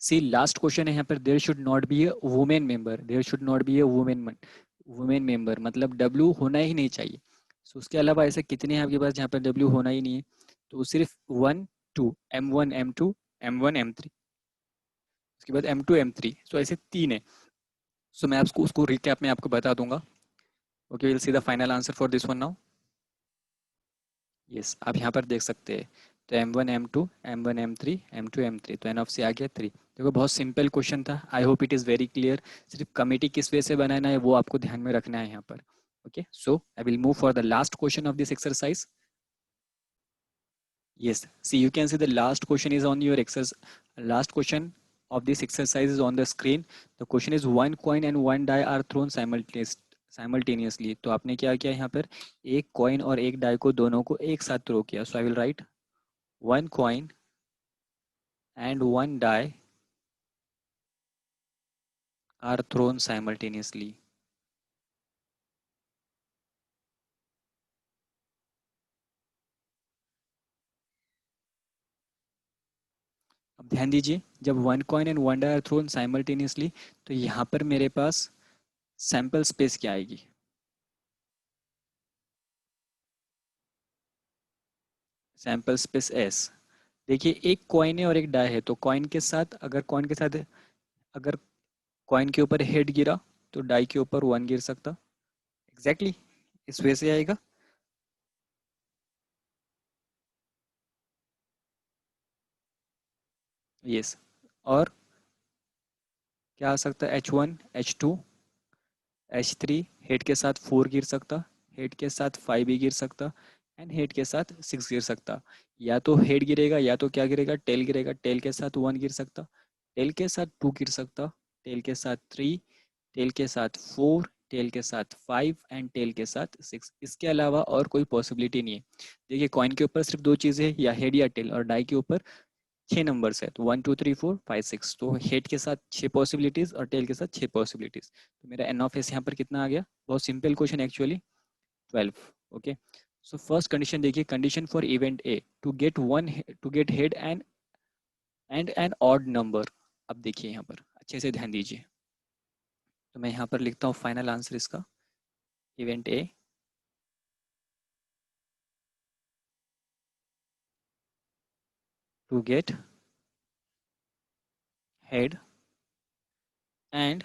सी लास्ट क्वेश्चन है यहाँ पर, there should not be a women member, there should not be a women member, मतलब डब्ल्यू होना ही नहीं चाहिए। सो उसके अलावा ऐसे कितने हैं आपके पास जहाँ पर डब्ल्यू होना ही नहीं है? तो सिर्फ 1 2, M1 M2, M1 M3, उसके बाद M2 M3। सो ऐसे 3 है। सो मैं आपको उसको रिकैप में आपको बता दूंगा। Okay, will see the final answer for this one now. Yes, आप यहाँ पर देख सकते हैं। तो M1 M2 M1 M3 M2 M3, तो एन ऑफ सी आ गया 3। देखो बहुत सिंपल क्वेश्चन था। आई hope it is very clear. सिर्फ कमिटी किस वे से बनाना है वो आपको ध्यान में रखना है यहाँ पर। Okay, so I will move for the last question of this exercise. Yes, see you can see the last question is on your exercise. Last question of this exercise is on the screen. The question is one coin and one die are thrown simultaneously. तो आपने क्या किया यहाँ पर? एक coin और एक die को दोनों को एक साथ थ्रो किया। So I will write one coin and one die are thrown simultaneously. अब ध्यान दीजिए, जब one coin and one die are thrown simultaneously, तो यहाँ पर मेरे पास सैंपल स्पेस क्या आएगी? Sample space S। देखिए एक कॉइन है और एक डाई है, तो कॉइन के साथ अगर कॉइन के ऊपर हेड गिरा तो डाई के ऊपर 1 गिर सकता। एग्जैक्टली इस वे से आएगा। यस, और क्या आ सकता है? H1 H2 H3, हेड के साथ 4 गिर सकता, हेड के साथ 5 भी गिर सकता, एंड हेड के साथ 6 गिर सकता। या तो हेड गिरेगा या तो क्या गिरेगा? टेल गिरेगा। टेल के साथ 1 गिर सकता, टेल के साथ 2 गिर सकता, टेल के साथ 3, टेल के साथ 4, टेल के साथ 5 एंड टेल के साथ 6। इसके अलावा और कोई पॉसिबिलिटी नहीं है। देखिए कॉइन के ऊपर सिर्फ दो चीज़ें हैं, या हेड या टेल, और डाई के ऊपर 6 नंबर्स है। तो 1 2 3 4 5 6, तो हेड के साथ 6 पॉसिबिलिटीज और टेल के साथ 6 पॉसिबिलिटीज। तो मेरा एन ऑफ एस यहाँ पर कितना आ गया? बहुत simple question actually, 12। Okay, so first condition देखिए, condition for event A, to get head and an odd number. अब देखिए यहाँ पर अच्छे से ध्यान दीजिए। तो मैं यहाँ पर लिखता हूँ फाइनल आंसर इसका। Event A, to get head and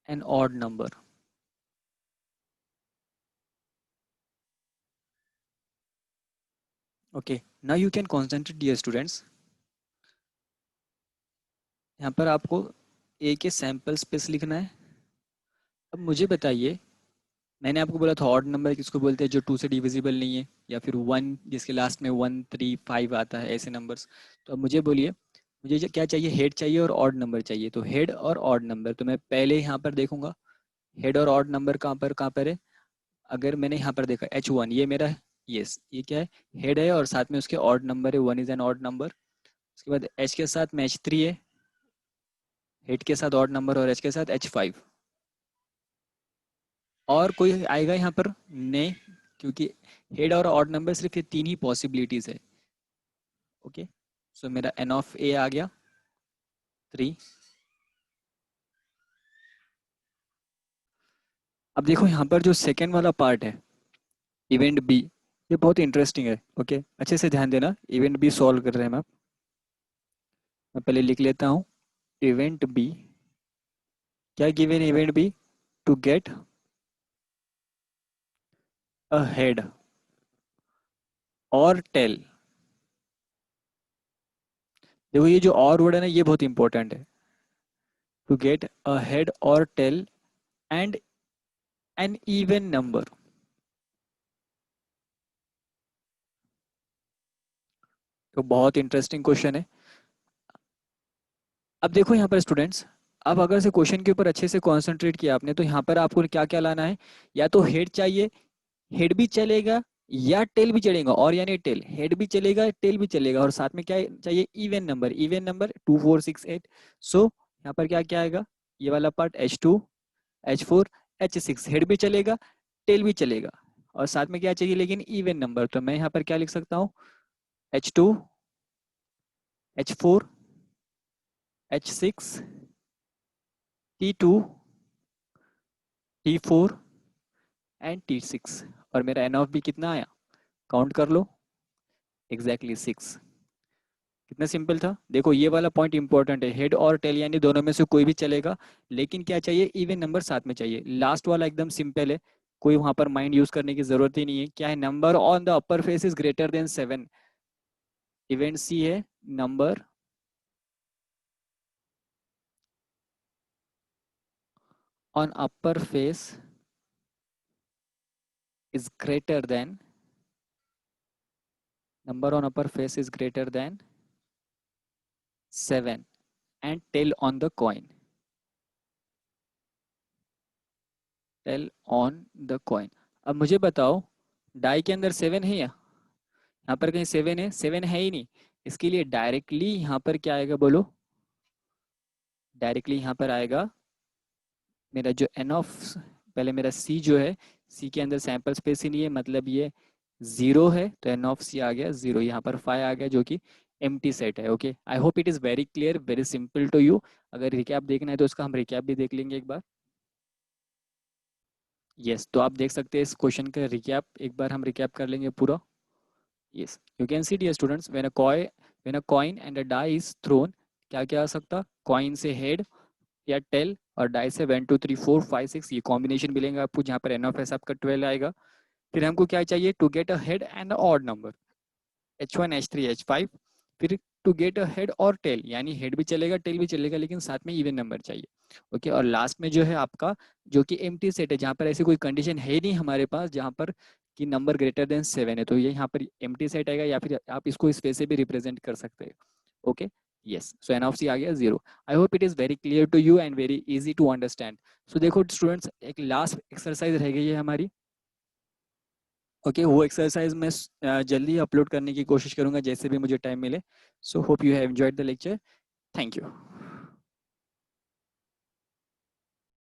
an odd number. Okay, now you can concentrate dear students. यहाँ पर आपको ए के सैंपल स्पेस लिखना है। अब मुझे बताइए, मैंने आपको बोला था ऑड नंबर किसको बोलते हैं? जो 2 से डिविजिबल नहीं है, या फिर 1 जिसके लास्ट में 1 3 5 आता है, ऐसे नंबर्स। तो अब मुझे बोलिए, मुझे क्या चाहिए? हेड चाहिए और ऑड नंबर चाहिए। तो हेड और ऑड नंबर, तो मैं पहले यहाँ पर देखूंगा हेड और ऑड नंबर कहाँ पर है। अगर मैंने यहाँ पर देखा H1, ये मेरा, यस ये क्या है? हेड है, और साथ में उसके ऑड नंबर है, 1 इज एन ऑड नंबर। उसके बाद H के साथ में H3 है, हेड के साथ ऑड नंबर, और H के साथ H5। और कोई आएगा यहाँ पर? नहीं, क्योंकि हेड और ऑड नंबर सिर्फ ये 3 ही पॉसिबिलिटीज है। ओके, सो मेरा एन ऑफ ए आ गया 3। अब देखो यहाँ पर जो सेकेंड वाला पार्ट है, इवेंट बी, ये बहुत इंटरेस्टिंग है। ओके, अच्छे से ध्यान देना, इवेंट बी सॉल्व कर रहे हैं मैं पहले लिख लेता हूँ। इवेंट बी, क्या given event B? To get a head और टेल। देखो ये जो और वर्ड है ना, ये बहुत इंपॉर्टेंट है। टू गेट अ हेड और tail and an even number. तो बहुत इंटरेस्टिंग क्वेश्चन है। अब देखो यहाँ पर स्टूडेंट्स, अब अगर से क्वेश्चन के ऊपर अच्छे से कंसंट्रेट किया आपने, तो यहाँ पर आपको क्या क्या लाना है? या तो हेड चाहिए, हेड भी चलेगा, या टेल भी चलेगा, और यानी टेल, हेड भी चलेगा, टेल भी चलेगा, और साथ में क्या चाहिए? Even number. Even number 2 4 6 8। सो यहाँ पर क्या क्या आएगा? ये वाला part H2 H4 H6, head भी चलेगा, टेल भी चलेगा, और साथ में क्या चाहिए लेकिन? Even number. तो मैं यहाँ पर क्या लिख सकता हूँ? H2 H4 H6 T2 T4 and T6। और मेरा एन ऑफ भी कितना आया? काउंट कर लो, एग्जैक्टली 6। कितना सिंपल था। देखो ये वाला पॉइंट इंपॉर्टेंट है, हेड और टेल यानी दोनों में से कोई भी चलेगा, लेकिन क्या चाहिए? इवन नंबर साथ में चाहिए। लास्ट वाला एकदम सिंपल है, कोई वहां पर माइंड यूज करने की जरूरत ही नहीं है। क्या है? Number on the upper face is greater than 7। Event C है, number on upper face is greater than, number on upper face is greater than 7 and tail on the coin, tail on the coin. अब मुझे बताओ, die के अंदर 7 है? या यहाँ पर कहीं 7 है? 7 है ही नहीं। इसके लिए डायरेक्टली यहाँ पर क्या आएगा बोलो? डायरेक्टली यहाँ पर आएगा मेरा जो एन ऑफ, पहले मेरा सी जो है, सी के अंदर सैंपल स्पेस ही नहीं है, मतलब ये 0 है, तो एन ऑफ सी आ गया 0। यहाँ पर 5 आ गया जो कि एम्प्टी सेट है। Okay, I hope it is very clear, very simple to you. अगर रिकैप देखना है तो इसका हम रिकैप भी देख लेंगे एक बार। यस, तो आप देख सकते हैं इस क्वेश्चन का रिकैप, एक बार हम रिकैप कर लेंगे पूरा। Yes, you can see dear students, when a coin and a die is thrown, क्या क्या आ सकता? कॉइन से हेड या टेल, और डाई से 1 2 3 4 5 6, ये कॉम्बिनेशन मिलेंगे आपको, जहाँ पर एन ऑफ एस आपका 12 आएगा। फिर हमको क्या चाहिए? To get a head and odd number, H1 H3 H5। फिर टू गेट अ हेड और टेल, यानी हेड भी चलेगा, टेल भी चलेगा, लेकिन साथ में इवन नंबर चाहिए। ओके, और लास्ट में जो है आपका, जो कि एम्प्टी सेट है, जहाँ पर ऐसी कोई कंडीशन है नहीं हमारे पास, जहाँ पर कि नंबर ग्रेटर देन 7 है, तो ये यहाँ पर एम्प्टी सेट आएगा, या फिर आप इसको स्पेस से भी रिप्रेजेंट कर सकते हैं। Okay, yes, so N of C आ गया 0। I hope it is very clear to you and very easy to understand. So देखो स्टूडेंट्स, एक लास्ट एक्सरसाइज रह गई है हमारी। ओके, वो एक्सरसाइज मैं जल्दी अपलोड करने की कोशिश करूंगा, जैसे भी मुझे टाइम मिले। So hope you have enjoyed the lecture. Thank you.